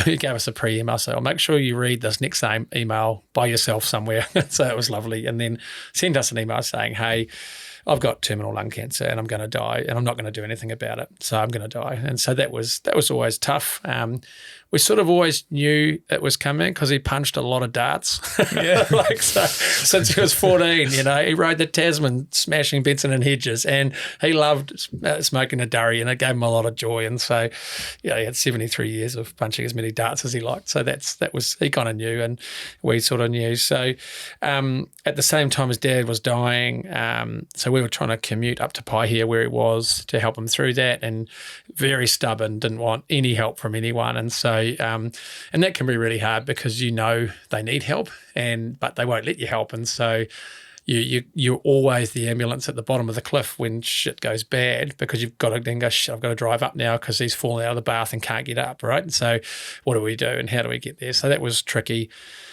He gave us a pre-email, so I'll make sure you read this next email by yourself somewhere. So it was lovely. And then sent us an email saying, hey, I've got terminal lung cancer and I'm going to die and I'm not going to do anything about it. So I'm going to die. And so that was always tough. We sort of always knew it was coming because he punched a lot of darts. Yeah. So since he was 14, he rode the Tasman smashing Benson and Hedges, and he loved smoking a durry, and it gave him a lot of joy. And so, he had 73 years of punching as many darts as he liked. So that was, he kind of knew, and we sort of knew. So at the same time as Dad was dying, so we were trying to commute up to Paihia where he was to help him through that, and very stubborn, didn't want any help from anyone. And so, and that can be really hard because they need help, but they won't let you help. And so you're always the ambulance at the bottom of the cliff when shit goes bad, because you've got to then go, I've got to drive up now because he's fallen out of the bath and can't get up, right? And so what do we do and how do we get there? So that was tricky.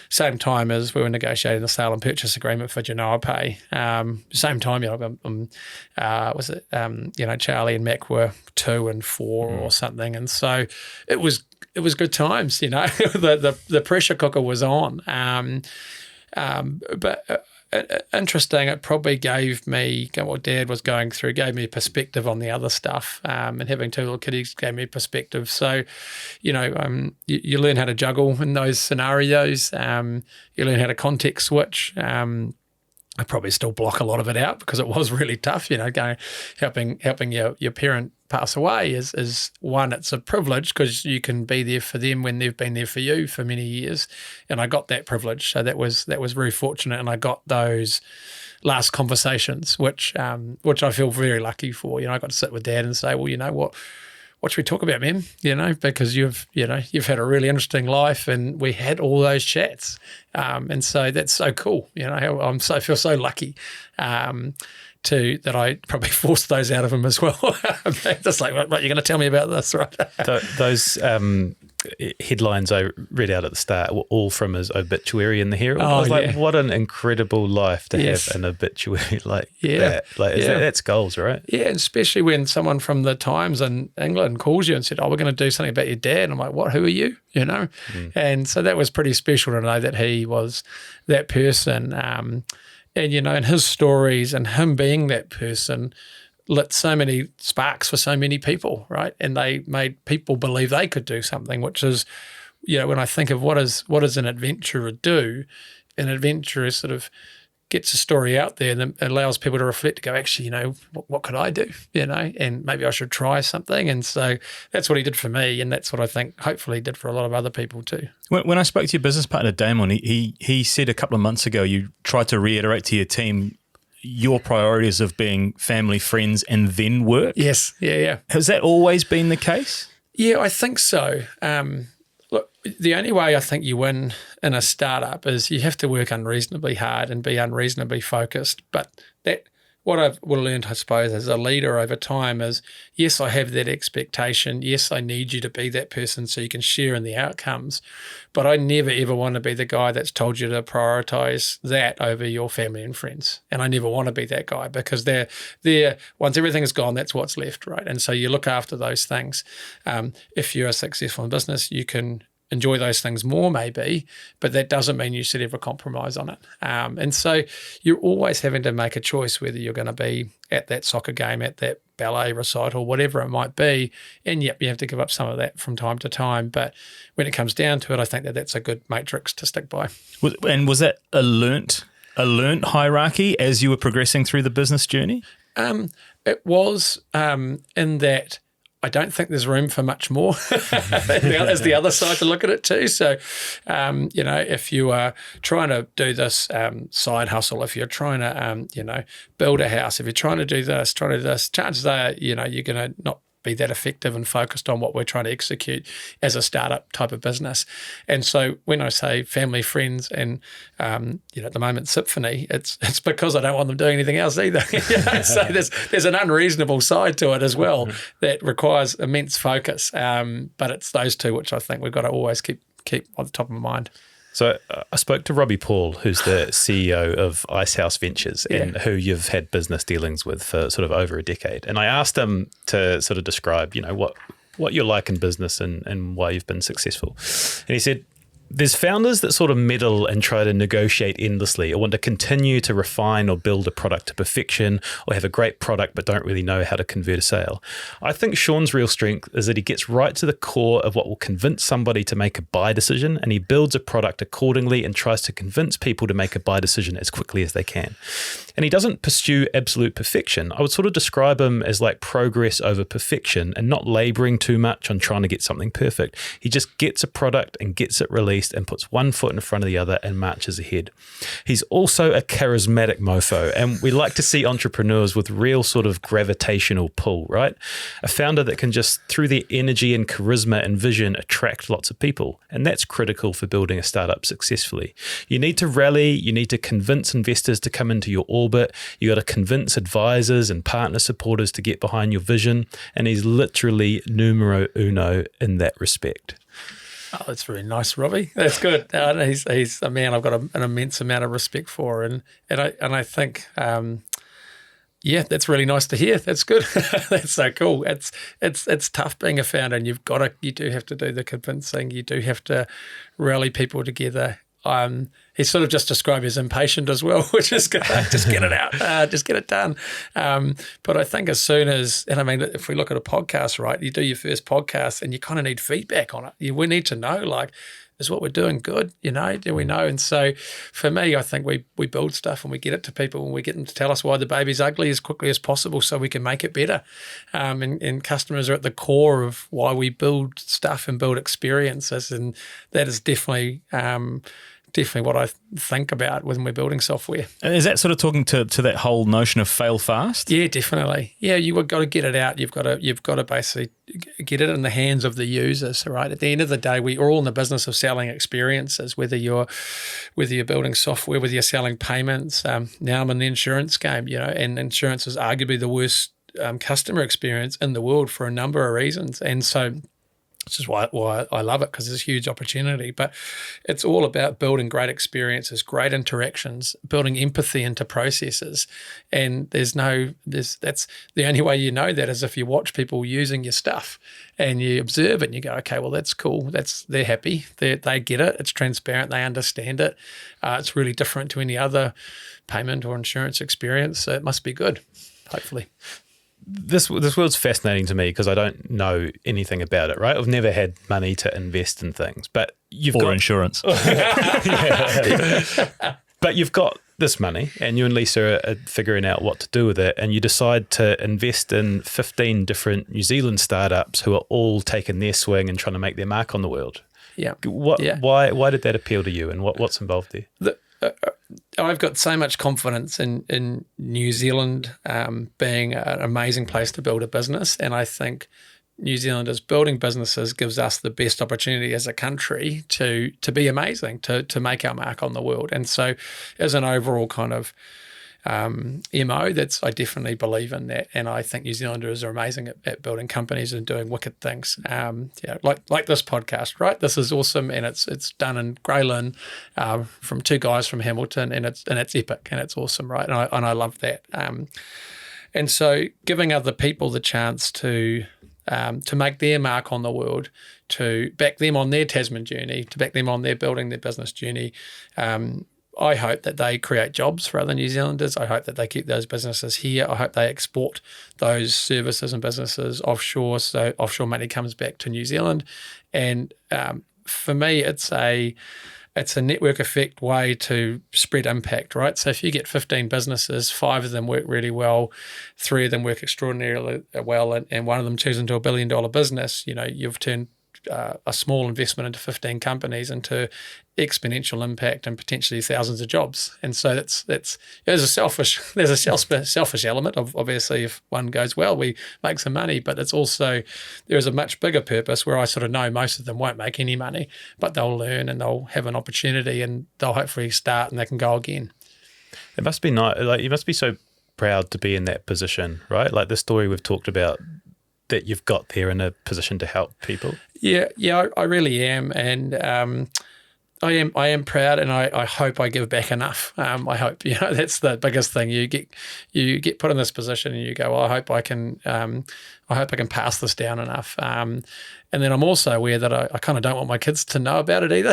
Same time as we were negotiating the sale and purchase agreement for Genoapay. Same time, Charlie and Mac were 2 and 4 or something, and so it was good times. The pressure cooker was on. But interesting, it probably gave me what Dad was going through, gave me perspective on the other stuff, and having 2 little kiddies gave me perspective. So, you learn how to juggle in those scenarios. You learn how to context switch. I probably still block a lot of it out because it was really tough. Helping your parent pass away is one, it's a privilege because you can be there for them when they've been there for you for many years, and I got that privilege. So that was very fortunate, and I got those last conversations, which I feel very lucky for. I got to sit with Dad and say, well, what should we talk about, man? Because you've had a really interesting life, and we had all those chats, and so that's so cool. I feel so lucky that I probably forced those out of him as well. Just like, right, you're going to tell me about this, right? Those headlines I read out at the start were all from his obituary in the Herald. I was like, what an incredible life to have an obituary like that. That's goals, right? Yeah, especially when someone from the Times in England calls you and said, we're going to do something about your dad. And I'm like, what? Who are you? And so that was pretty special to know that he was that person. And, and his stories and him being that person lit so many sparks for so many people, right? And they made people believe they could do something, which is, when I think of what does an adventurer do, an adventurer sort of gets a story out there and allows people to reflect, to go, actually, what could I do, and maybe I should try something. And so that's what he did for me, and that's what I think hopefully he did for a lot of other people too. When I spoke to your business partner, Damon, he said a couple of months ago you tried to reiterate to your team your priorities of being family, friends, and then work. Yes, yeah. Has that always been the case? Yeah, I think so. Look, the only way I think you win in a startup is you have to work unreasonably hard and be unreasonably focused. But what I've learned, I suppose, as a leader over time is, yes, I have that expectation. Yes, I need you to be that person so you can share in the outcomes. But I never, ever want to be the guy that's told you to prioritize that over your family and friends. And I never want to be that guy, because they're once everything is gone, that's what's left, right? And so you look after those things. If you're successful in business, you can enjoy those things more maybe, but that doesn't mean you should ever compromise on it. And so you're always having to make a choice whether you're going to be at that soccer game, at that ballet recital, whatever it might be. And yep, you have to give up some of that from time to time. But when it comes down to it, I think that that's a good matrix to stick by. And was that a learnt hierarchy as you were progressing through the business journey? It was in that I don't think there's room for much more. Is the other side to look at it too. So, if you are trying to do this side hustle, if you're trying to, build a house, if you're trying to do this, chances are, you're going to not be that effective and focused on what we're trying to execute as a startup type of business. And so when I say family, friends, and at the moment Simfuni, it's because I don't want them doing anything else either. So there's an unreasonable side to it as well that requires immense focus. But it's those two which I think we've got to always keep on the top of my mind. So I spoke to Robbie Paul, who's the CEO of Icehouse Ventures and who you've had business dealings with for sort of over a decade. And I asked him to sort of describe, what you're like in business and why you've been successful. And he said, there's founders that sort of meddle and try to negotiate endlessly or want to continue to refine or build a product to perfection or have a great product but don't really know how to convert a sale. I think Shaun's real strength is that he gets right to the core of what will convince somebody to make a buy decision, and he builds a product accordingly and tries to convince people to make a buy decision as quickly as they can. And he doesn't pursue absolute perfection. I would sort of describe him as like progress over perfection and not laboring too much on trying to get something perfect. He just gets a product and gets it released and puts one foot in front of the other and marches ahead. He's also a charismatic mofo, and we like to see entrepreneurs with real sort of gravitational pull, right? A founder that can just, through their energy and charisma and vision, attract lots of people. And that's critical for building a startup successfully. You need to rally, you need to convince investors to come into your orbit, you got to convince advisors and partner supporters to get behind your vision, and he's literally numero uno in that respect. Oh, that's really nice, Robbie. That's good. He's a man I've got an immense amount of respect for, and I think, that's really nice to hear. That's good. That's so cool. It's tough being a founder, and you do have to do the convincing. You do have to rally people together. He's sort of just described as impatient as well, which is good. Just get it out, just get it done. But I think as soon as, and I mean, if we look at a podcast, right, you do your first podcast and you kind of need feedback on it. We need to know, like, is what we're doing good? Do we know? And so for me, I think we build stuff and we get it to people and we get them to tell us why the baby's ugly as quickly as possible so we can make it better. And customers are at the core of why we build stuff and build experiences. And that is definitely what I think about when we're building software. And is that sort of talking to that whole notion of fail fast? Yeah, definitely. Yeah, you've got to get it out. You've got to basically get it in the hands of the users, right? At the end of the day, we are all in the business of selling experiences, whether you're building software, whether you're selling payments. Now I'm in the insurance game, and insurance is arguably the worst customer experience in the world for a number of reasons. And so which is why I love it, because it's a huge opportunity. But it's all about building great experiences, great interactions, building empathy into processes. And that's the only way you know that is if you watch people using your stuff and you observe it and you go, okay, well, that's cool. They're happy. They get it. It's transparent. They understand it. It's really different to any other payment or insurance experience. So it must be good, hopefully. This world's fascinating to me because I don't know anything about it, right? I've never had money to invest in things, but you've got insurance. But you've got this money and you and Lisa are figuring out what to do with it, and you decide to invest in 15 different New Zealand startups who are all taking their swing and trying to make their mark on the world. Yeah. Why did that appeal to you, and what's involved there? I've got so much confidence in New Zealand being an amazing place to build a business, and I think New Zealanders building businesses gives us the best opportunity as a country to be amazing, to make our mark on the world. And so as an overall kind of MO, I definitely believe in that, and I think New Zealanders are amazing at building companies and doing wicked things. Like this podcast, right? This is awesome, and it's done in Grey Lynn from two guys from Hamilton, and it's epic and it's awesome, right? And I love that. And so giving other people the chance to make their mark on the world, to back them on their Tasman journey, to back them on their building their business journey. I hope that they create jobs for other New Zealanders. I hope that they keep those businesses here. I hope they export those services and businesses offshore, so offshore money comes back to New Zealand. And for me, it's a network effect way to spread impact, right? So if you get 15 businesses, 5 of them work really well, 3 of them work extraordinarily well, and one of them turns into $1 billion business, you've turned a small investment into 15 companies into exponential impact and potentially thousands of jobs. And so there's a selfish element of, obviously, if one goes well, we make some money, but it's also, there is a much bigger purpose where I sort of know most of them won't make any money, but they'll learn and they'll have an opportunity and they'll hopefully start and they can go again. It must be nice. Like, you must be so proud to be in that position, right? Like the story we've talked about, that you've got there in a position to help people. Yeah, I really am, and I am proud, and I hope I give back enough. I hope that's the biggest thing. You get put in this position, and you go, well, I hope I can pass this down enough. And then I'm also aware that I kind of don't want my kids to know about it either.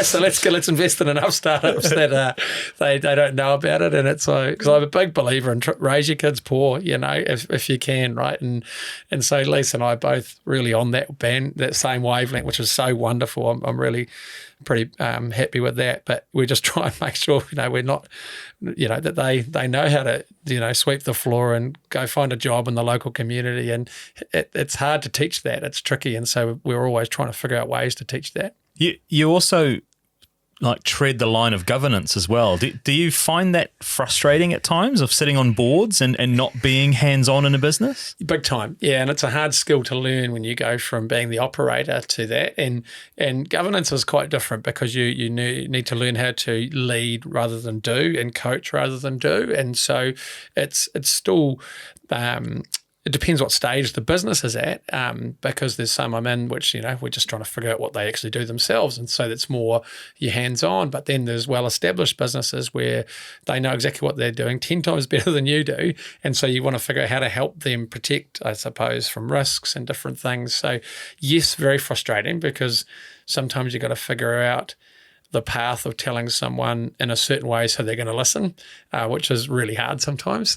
So let's invest in enough startups that they don't know about it. And it's because I'm a big believer in raise your kids poor, if you can, right? And so Lisa and I are both really on that same wavelength, which is so wonderful. I'm really pretty happy with that, but we just try and make sure we're not, that they know how to sweep the floor and go find a job in the local community, and it's hard to teach that. It's tricky, and so we're always trying to figure out ways to teach that. You also tread the line of governance as well. Do you find that frustrating at times, of sitting on boards and not being hands-on in a business? Big time, yeah. And it's a hard skill to learn when you go from being the operator to that. And governance is quite different because you need to learn how to lead rather than do, and coach rather than do. And so it's still it depends what stage the business is at, because there's some I'm in which, we're just trying to figure out what they actually do themselves. And so that's more your hands-on. But then there's well-established businesses where they know exactly what they're doing 10 times better than you do. And so you want to figure out how to help them protect, I suppose, from risks and different things. So yes, very frustrating, because sometimes you've got to figure out the path of telling someone in a certain way so they're going to listen, which is really hard sometimes.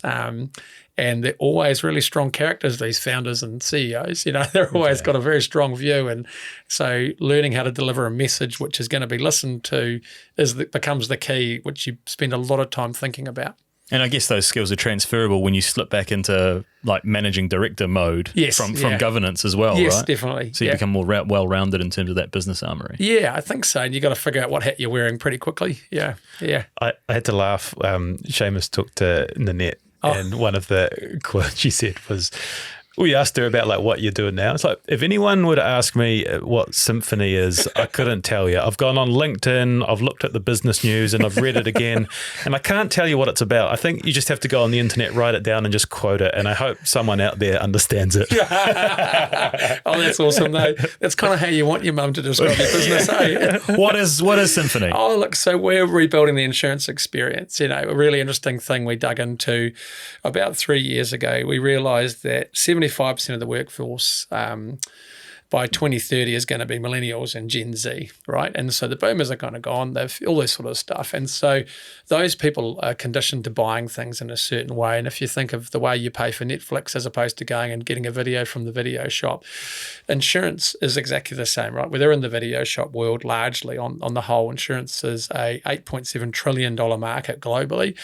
And they're always really strong characters, these founders and CEOs. They're always got a very strong view. And so learning how to deliver a message which is going to be listened to becomes the key, which you spend a lot of time thinking about. And I guess those skills are transferable when you slip back into managing director mode from governance as well, yes, right? Definitely. So you become more well-rounded in terms of that business armory. Yeah, I think so. And you got to figure out what hat you're wearing pretty quickly. Yeah. I had to laugh. Seamus talked to Nanette, and one of the quotes she said was, we asked her about what you're doing now. It's like, if anyone would ask me what Simfuni is, I couldn't tell you. I've gone on LinkedIn, I've looked at the business news, and I've read it again, and I can't tell you what it's about. I think you just have to go on the internet, write it down, and just quote it. And I hope someone out there understands it. Oh, that's awesome, though. That's kind of how you want your mum to describe your business, eh? What is Simfuni? Oh, look, so we're rebuilding the insurance experience. A really interesting thing we dug into about 3 years ago. We realised that 75% of the workforce by 2030 is going to be millennials and Gen Z, right? And so the boomers are kind of gone. They've all this sort of stuff. And so those people are conditioned to buying things in a certain way. And if you think of the way you pay for Netflix as opposed to going and getting a video from the video shop, insurance is exactly the same, right? We're in the video shop world largely. On the whole, insurance is a $8.7 trillion market globally.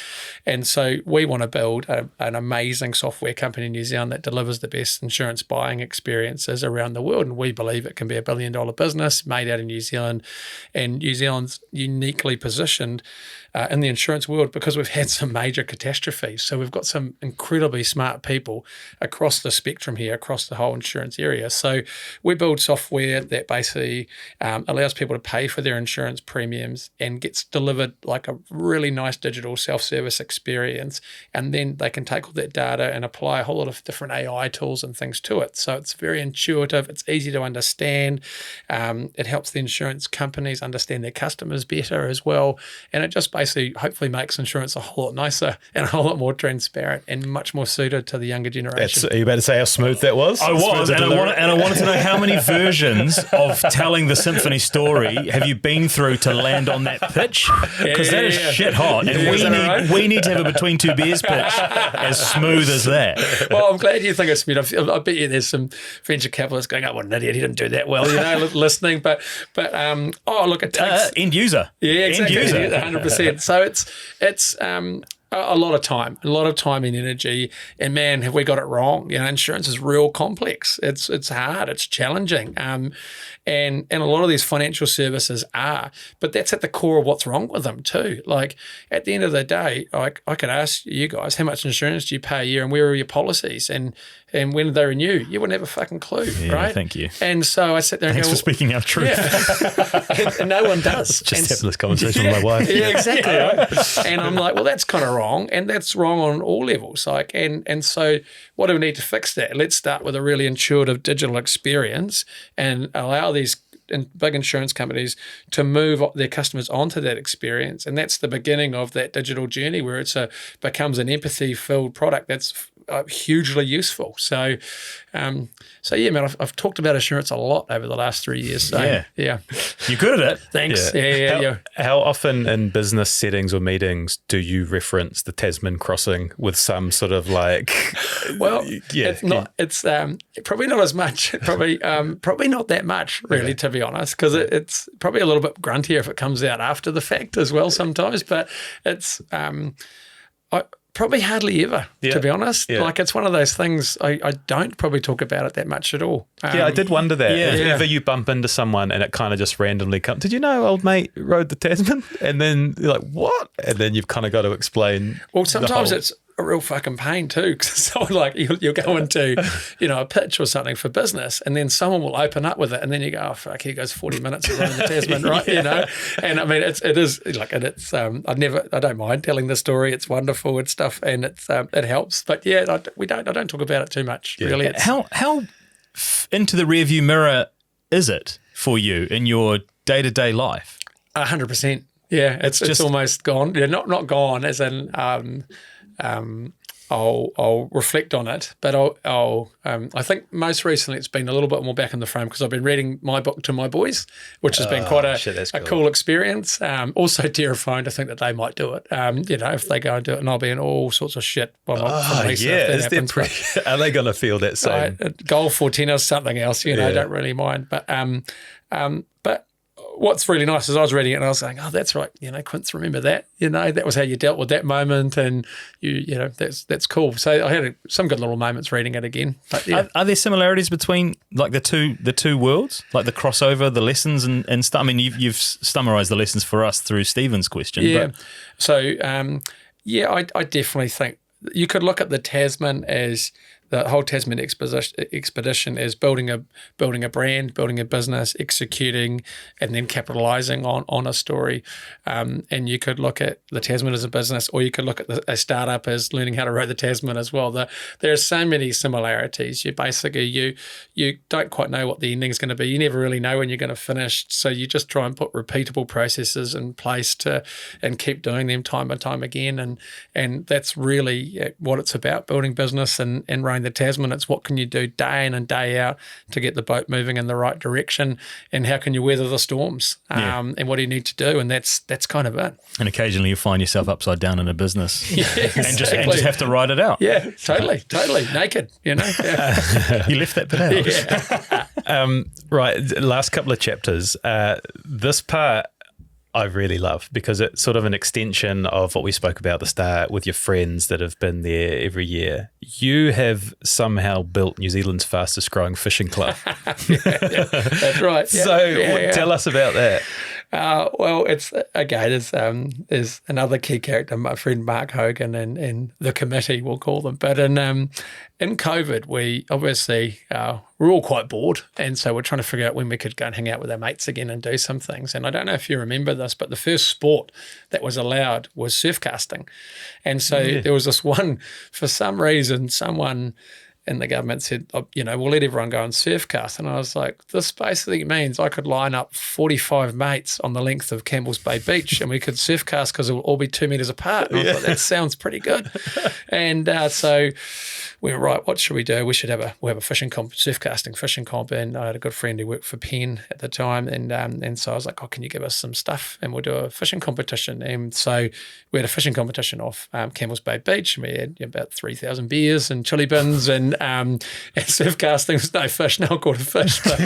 And so we want to build an amazing software company in New Zealand that delivers the best insurance buying experiences around the world. And we believe it can be $1 billion business made out in New Zealand. And New Zealand's uniquely positioned in the insurance world because we've had some major catastrophes. So we've got some incredibly smart people across the spectrum here, across the whole insurance area. So we build software that basically allows people to pay for their insurance premiums and gets delivered like a really nice digital self-service experience. And then they can take all that data and apply a whole lot of different AI tools and things to it. So it's very intuitive. It's easy easy to understand. It helps the insurance companies understand their customers better as well. And it just basically hopefully makes insurance a whole lot nicer and a whole lot more transparent and much more suited to the younger generation. Are you about to say how smooth that was? I was, and I wanted to know how many versions of telling the Simfuni story have you been through to land on that pitch? Because that is shit hot, and we need to have a between two beers pitch as smooth as that. Well, I'm glad you think it's smooth. I bet you there's some venture capitalists going, "Oh, what an idiot! He didn't do that well," listening. But look, it takes end user. Yeah, exactly. End user. 100%. So it's a lot of time and energy. And man, have we got it wrong? Insurance is real complex. It's hard. It's challenging. And a lot of these financial services are, but that's at the core of what's wrong with them too. Like at the end of the day, I could ask you guys, how much insurance do you pay a year and where are your policies? And when did they renew? You wouldn't have a fucking clue, right? Thank you. And so I sit there and Thanks go, for speaking our truth. Yeah. and no one does. Just having this conversation with my wife. Yeah, exactly. Right? And I'm like, well, that's kind of wrong. And that's wrong on all levels. And so what do we need to fix that? Let's start with a really intuitive digital experience and allow these big insurance companies to move their customers onto that experience. And that's the beginning of that digital journey where it becomes an empathy-filled product that's hugely useful. So yeah, man, I've talked about insurance a lot over the last 3 years. So, yeah. You're good at it. Thanks. Yeah. How often in business settings or meetings do you reference the Tasman Crossing with some sort of like? Well, it's not. It's probably not as much. Probably not that much, really, to be honest, because it's probably a little bit gruntier if it comes out after the fact as well sometimes. But it's probably hardly ever, to be honest. Yeah. Like it's one of those things I don't probably talk about it that much at all. I did wonder that. Yeah. If ever you bump into someone and it kind of just randomly comes, did you know old mate rode the Tasman? And then you're like, what? And then you've kind of got to explain. Well, sometimes it's a real fucking pain too, because someone like you'll go into a pitch or something for business, and then someone will open up with it, and then you go, oh fuck, here goes 40 minutes of running the Tasman, right? And I mean it is like, and it's I don't mind telling the story. It's wonderful and stuff, and it helps. But yeah, I don't talk about it too much. Yeah. Really, how into the rearview mirror is it for you in your day-to-day life? 100%. Yeah, it's almost gone. Yeah, not gone as in. I'll reflect on it, but I think most recently it's been a little bit more back in the frame because I've been reading my book to my boys, which has been quite a cool experience. Also terrifying to think that they might do it. If they go and do it, and I'll be in all sorts of shit. Are they going to feel that same? Golf or tennis, something else. I don't really mind, but what's really nice is I was reading it and I was saying, oh, that's right. Quince, remember that? That was how you dealt with that moment, and that's cool. So I had some good little moments reading it again. But yeah. Are there similarities between like the two worlds, like the crossover, the lessons and stuff? I mean, you've summarised the lessons for us through Stephen's question. Yeah. But. So I definitely think you could look at the Tasman as. The whole Tasman expedition is building a brand, building a business, executing, and then capitalising on a story. And you could look at the Tasman as a business, or you could look at a startup as learning how to row the Tasman as well. There are so many similarities. You basically you don't quite know what the ending is going to be. You never really know when you're going to finish. So you just try and put repeatable processes in place and keep doing them time and time again. And that's really what it's about: building business and rowing the Tasman. It's what can you do day in and day out to get the boat moving in the right direction, and how can you weather the storms, and what do you need to do, and that's kind of it. And occasionally you find yourself upside down in a business, exactly. and just have to ride it out. Yeah, totally naked. Yeah. You left that bit out. Yeah. Right, last couple of chapters. This part I really love because it's sort of an extension of what we spoke about at the start with your friends that have been there every year. You have somehow built New Zealand's fastest growing fishing club. That's right. Tell us about that. Well, it's there's another key character, my friend Mark Hogan, and the committee, we'll call them. But in COVID, we obviously we're all quite bored, and so we're trying to figure out when we could go and hang out with our mates again and do some things. And I don't know if you remember this, but the first sport that was allowed was surf casting, and so there was this one. For some reason, someone And the government said, we'll let everyone go and surfcast. And I was like, this basically means I could line up 45 mates on the length of Campbell's Bay Beach and we could surfcast because it will all be 2 meters apart. And I was like, that sounds pretty good. And so we were right, what should we do? We'll have a fishing comp, surfcasting fishing comp. And I had a good friend who worked for Penn at the time. And so I was like, can you give us some stuff? And we'll do a fishing competition. And so we had a fishing competition off Campbell's Bay Beach. And we had about 3,000 beers and chili bins and surfcasting was no fish, no caught a fish, but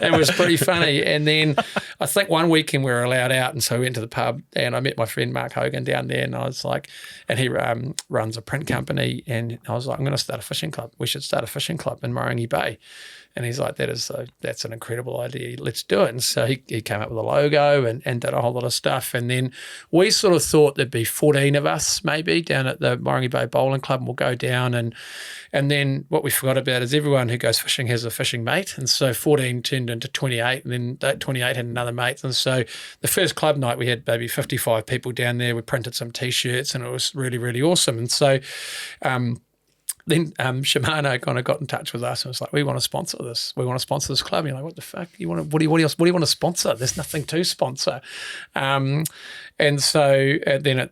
it was pretty funny. And then I think one weekend we were allowed out, and so we went to the pub and I met my friend Mark Hogan down there, and I was like, and he runs a print company, and I was like, I'm going to start a fishing club. We should start a fishing club in Morangi Bay. And he's like, that's an incredible idea. Let's do it. And so he came up with a logo and did a whole lot of stuff. And then we sort of thought there'd be 14 of us maybe down at the Morangi Bay Bowling Club, and we'll go down. And then what we forgot about is everyone who goes fishing has a fishing mate. And so 14 turned into 28, and then that 28 had another mate. And so the first club night, we had maybe 55 people down there. We printed some T-shirts, and it was really, really awesome. And so then Shimano kind of got in touch with us and was like, we want to sponsor this. We want to sponsor this club. And you're like, what the fuck? What do you want to sponsor? There's nothing to sponsor. And so then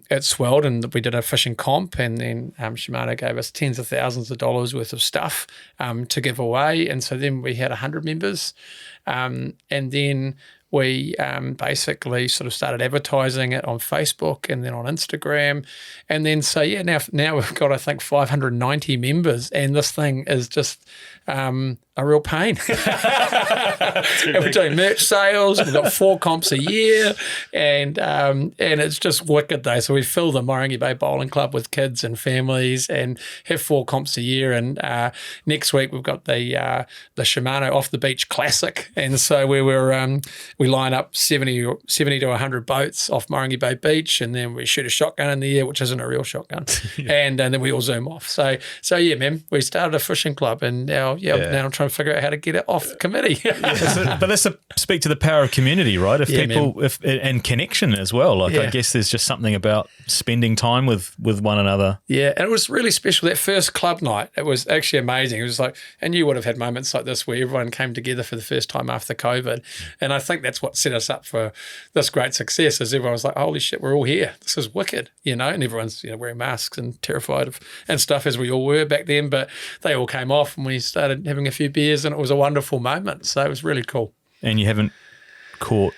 it swelled, and we did a fishing comp, and then Shimano gave us tens of thousands of dollars worth of stuff to give away. And so then we had 100 members. And then we basically sort of started advertising it on Facebook and then on Instagram. And then so, now we've got, I think, 590 members, and this thing is just a real pain. And we're doing merch sales. We've got 4 comps a year, and it's just wicked though. So we fill the Morangi Bay Bowling Club with kids and families, and have 4 comps a year. And next week we've got the Shimano Off the Beach Classic, and so we line up 70 to 100 boats off Morangi Bay Beach, and then we shoot a shotgun in the air, which isn't a real shotgun, and then we all zoom off. So yeah, man, we started a fishing club, and now I'm trying to figure out how to get it off the committee. But that's speak to the power of community, right? And connection as well. I guess there's just something about spending time with one another. Yeah, and it was really special. That first club night, it was actually amazing. It was like, and you would have had moments like this where everyone came together for the first time after COVID. And I think that's what set us up for this great success, is everyone was like, holy shit, we're all here. This is wicked, and everyone's wearing masks and terrified of and stuff, as we all were back then. But they all came off, and we started having a few beers, and it was a wonderful moment. So it was really cool. And you haven't caught...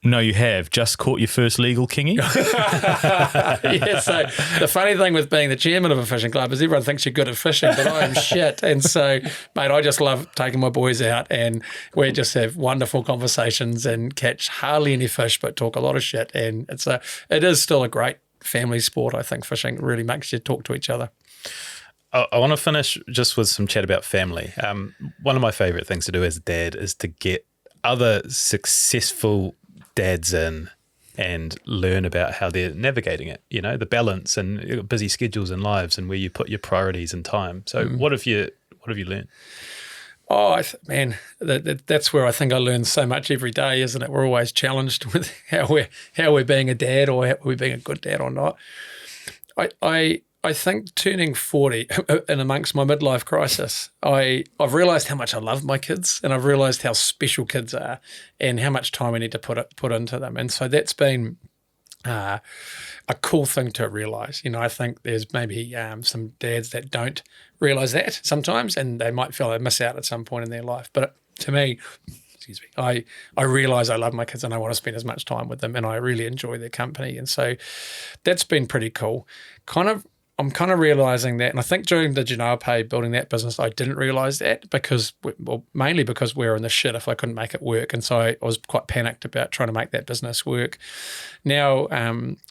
No, you have just caught your first legal kingy. Yeah, so the funny thing with being the chairman of a fishing club is everyone thinks you're good at fishing, but I am shit. And so, mate, I just love taking my boys out, and we just have wonderful conversations and catch hardly any fish, but talk a lot of shit. And it is still a great family sport. I think fishing really makes you talk to each other. I want to finish just with some chat about family. One of my favourite things to do as a dad is to get other successful dads in and learn about how they're navigating it, the balance and busy schedules and lives, and where you put your priorities and time. So what have you learned? Oh, man, that's where I think I learn so much every day, isn't it? We're always challenged with how we're being a dad, or how we're being a good dad or not. I think turning 40 and amongst my midlife crisis, I've realised how much I love my kids, and I've realised how special kids are and how much time we need to put into them. And so that's been a cool thing to realise. I think there's maybe some dads that don't realise that sometimes, and they might feel they miss out at some point in their life. But to me, I realise I love my kids, and I want to spend as much time with them, and I really enjoy their company. And so that's been pretty cool. I'm kind of realising that, and I think during the Genoapay building that business, I didn't realise that mainly because we were in the shit if I couldn't make it work, and so I was quite panicked about trying to make that business work. Now,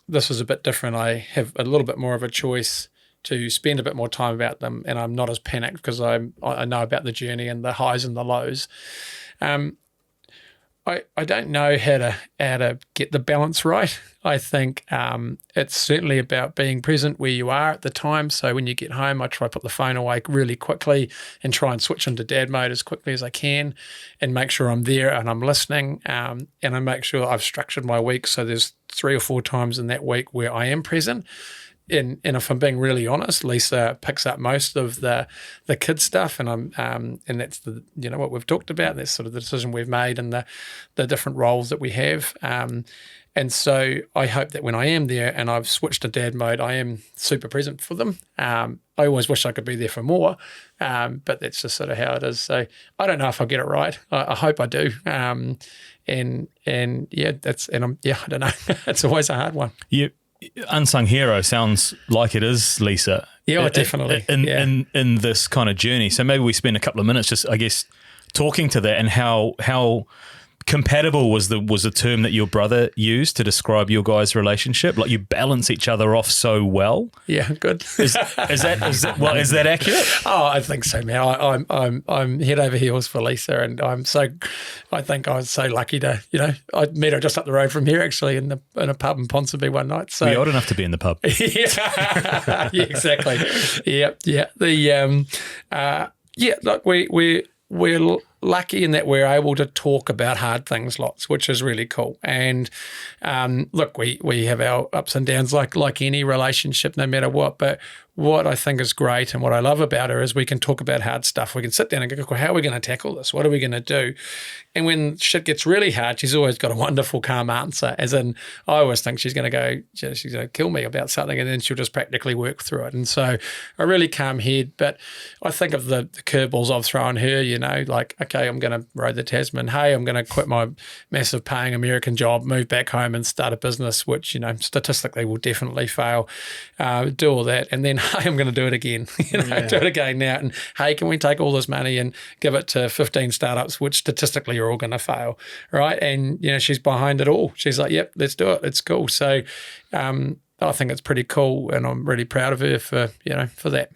this is a bit different. I have a little bit more of a choice to spend a bit more time about them, and I'm not as panicked because I know about the journey and the highs and the lows. I don't know how to get the balance right. I think it's certainly about being present where you are at the time. So when you get home, I try to put the phone away really quickly and try and switch into dad mode as quickly as I can, and make sure I'm there and I'm listening, and I make sure I've structured my week so there's 3 or 4 times in that week where I am present. and if I'm being really honest, Lisa picks up most of the kid stuff, and and that's the what we've talked about. That's sort of the decision we've made and the different roles that we have. And so I hope that when I am there and I've switched to dad mode, I am super present for them. I always wish I could be there for more, but that's just sort of how it is. So I don't know if I'll get it right. I hope I do. I don't know. It's always a hard one. You unsung hero sounds like it is, Lisa. Yeah, definitely. In this kind of journey. So maybe we spend a couple of minutes just, I guess, talking to that and how compatible was the term that your brother used to describe your guys' relationship? Like, you balance each other off so well. Yeah, good. Is that accurate? Oh, I think so, man. I'm head over heels for Lisa, and I think I was so lucky to, I met her just up the road from here, actually, in a pub in Ponsonby one night. So you're old enough to be in the pub. Yeah, exactly. Yeah. Look, we're lucky in that we're able to talk about hard things lots, which is really cool. And look, we have our ups and downs like any relationship, no matter what. But what I think is great and what I love about her is we can talk about hard stuff. We can sit down and go, how are we going to tackle this? What are we going to do? And when shit gets really hard, she's always got a wonderful, calm answer. As in, I always think she's going to go, she's going to kill me about something, and then she'll just practically work through it. And so a really calm head. But I think of the curveballs I've thrown her, like, okay, I'm going to row the Tasman. Hey, I'm going to quit my massive paying American job, move back home and start a business, which, statistically will definitely fail. Do all that. And then, hey, I'm going to do it again. Do it again now. And hey, can we take all this money and give it to 15 startups, which statistically are all going to fail, right? And, she's behind it all. She's like, yep, let's do it. It's cool. So I think it's pretty cool, and I'm really proud of her for that.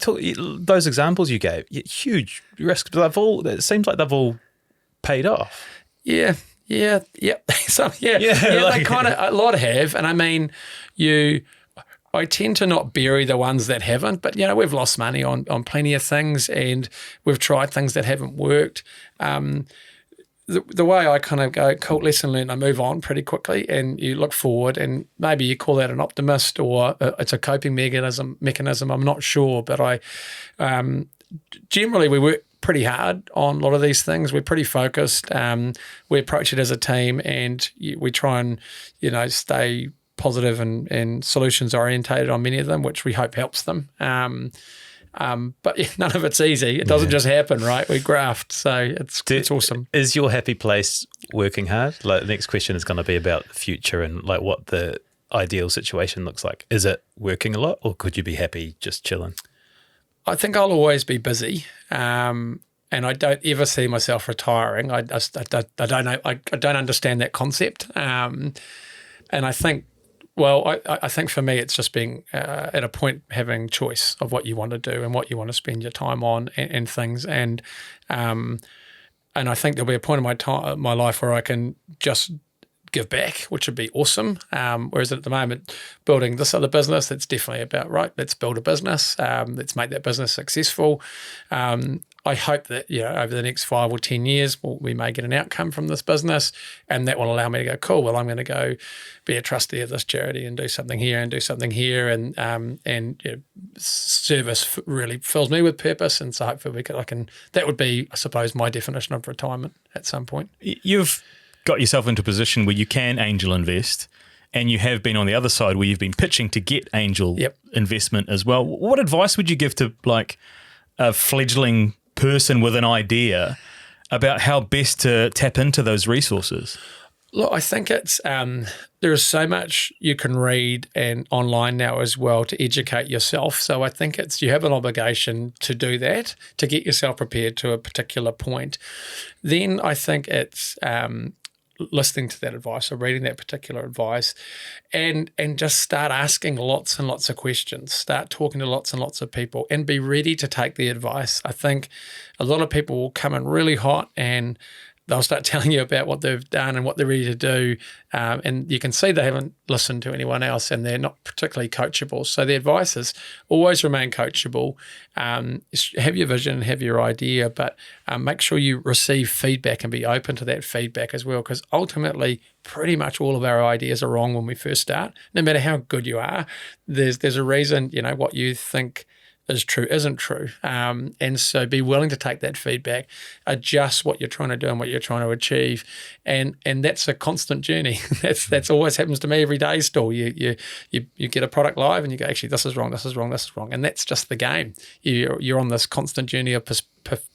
Those examples you gave, huge risks, but it seems like they've all paid off. Yeah. So they kind of, a lot have. And I mean, I tend to not bury the ones that haven't, but we've lost money on plenty of things, and we've tried things that haven't worked. The way I kind of go, cool, lesson learned, I move on pretty quickly, and you look forward, and maybe you call that an optimist, or it's a coping mechanism. I'm not sure, but I generally we work pretty hard on a lot of these things. We're pretty focused. We approach it as a team, and we try and stay positive and solutions orientated on many of them, which we hope helps them. But none of it's easy. It doesn't just happen, right? We graft, so it's awesome. Is your happy place working hard? Like, the next question is going to be about the future and like what the ideal situation looks like. Is it working a lot, or could you be happy just chilling? I think I'll always be busy, and I don't ever see myself retiring. I don't know. I don't understand that concept, and I think. Well, I think for me, it's just being at a point having choice of what you want to do and what you want to spend your time on and things. And I think there'll be a point in my life where I can just give back, which would be awesome. Whereas at the moment, building this other business, it's definitely about, right, let's build a business. Let's make that business successful. I hope that over the next 5 or 10 years, we may get an outcome from this business, and that will allow me to go, cool, well, I'm going to go be a trustee of this charity and do something here and do something here, and service really fills me with purpose, and so hopefully that would be, I suppose, my definition of retirement at some point. You've got yourself into a position where you can angel invest, and you have been on the other side where you've been pitching to get angel investment as well. What advice would you give to like a fledgling person with an idea about how best to tap into those resources? Look, I think it's there is so much you can read and online now as well to educate yourself. So I think you have an obligation to do that, to get yourself prepared to a particular point. Then I think it's listening to that advice or reading that particular advice, and just start asking lots and lots of questions. Start talking to lots and lots of people, and be ready to take the advice. I think a lot of people will come in really hot and they'll start telling you about what they've done and what they're ready to do. And you can see they haven't listened to anyone else and they're not particularly coachable. So the advice is always remain coachable. Have your vision, have your idea, but make sure you receive feedback and be open to that feedback as well, because ultimately pretty much all of our ideas are wrong when we first start. No matter how good you are, there's a reason, what you think is true isn't true. And so be willing to take that feedback, adjust what you're trying to do and what you're trying to achieve. And that's a constant journey. That's always happens to me every day still. You get a product live and you go, actually, this is wrong, this is wrong, this is wrong. And that's just the game. You're on this constant journey of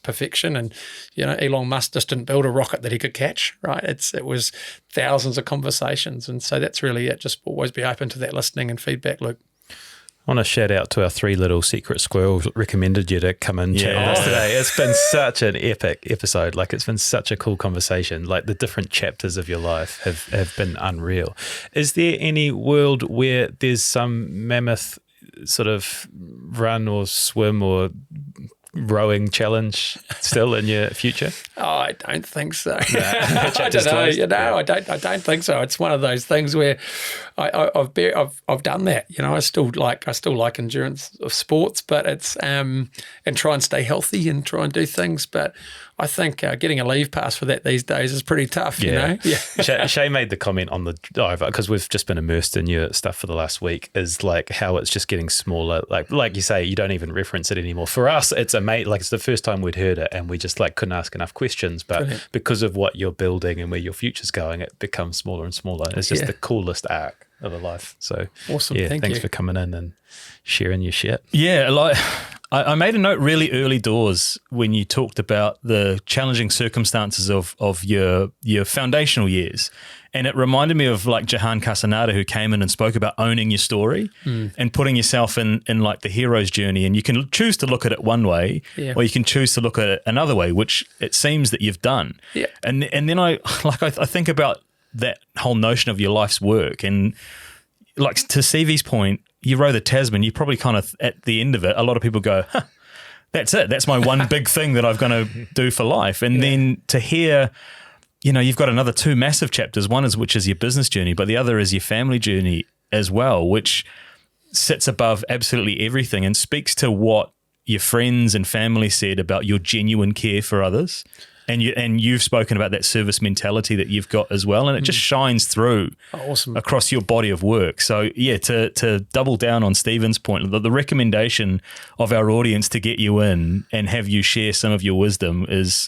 perfection. And, Elon Musk just didn't build a rocket that he could catch, right? It was thousands of conversations. And so that's really it. Just always be open to that listening and feedback loop. I want to shout out to our 3 little secret squirrels that recommended you to come and chat with us today. It's been such an epic episode. Like, it's been such a cool conversation. Like, the different chapters of your life have been unreal. Is there any world where there's some mammoth sort of run or swim or rowing challenge still in your future? Oh, I don't think so. I don't know. I don't think so. It's one of those things where I've done that. I still like endurance of sports, but it's and try and stay healthy and try and do things. But I think getting a leave pass for that these days is pretty tough. Yeah. Shay made the comment on the dive, because we've just been immersed in your stuff for the last week, is like how it's just getting smaller. Like you say, you don't even reference it anymore. For us, it's it's the first time we'd heard it, and we just couldn't ask enough questions. But brilliant. Because of what you're building and where your future's going, it becomes smaller and smaller. It's just the coolest arc of a life. So awesome. Thanks for coming in and sharing your shit. Yeah, I made a note really early doors when you talked about the challenging circumstances of your foundational years. And it reminded me of Jahan Casanada, who came in and spoke about owning your story and putting yourself in the hero's journey. And you can choose to look at it one way, or you can choose to look at it another way, which it seems that you've done. Yeah. And then I think about that whole notion of your life's work. And to Stevie's point, you row the Tasman, you probably kind of, at the end of it, a lot of people go, that's it. That's my one big thing that I've got to do for life. And then to hear, you've got another 2 massive chapters. One which is your business journey, but the other is your family journey as well, which sits above absolutely everything and speaks to what your friends and family said about your genuine care for others. And you've spoken about that service mentality that you've got as well, and it just shines through across your body of work. So to double down on Stephen's point, the recommendation of our audience to get you in and have you share some of your wisdom is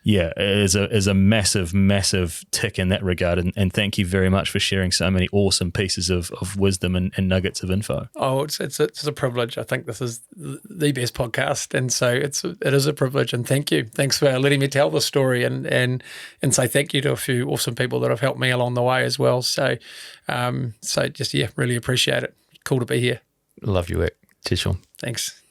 a massive, massive tick in that regard. And thank you very much for sharing so many awesome pieces of wisdom and nuggets of info. Oh, it's a privilege. I think this is the best podcast, and so it is a privilege. And thank you. Thanks for letting me tell the story and say thank you to a few awesome people that have helped me along the way as well. So, really appreciate it. Cool to be here. Love your work. Cheers, Shaun. Thanks.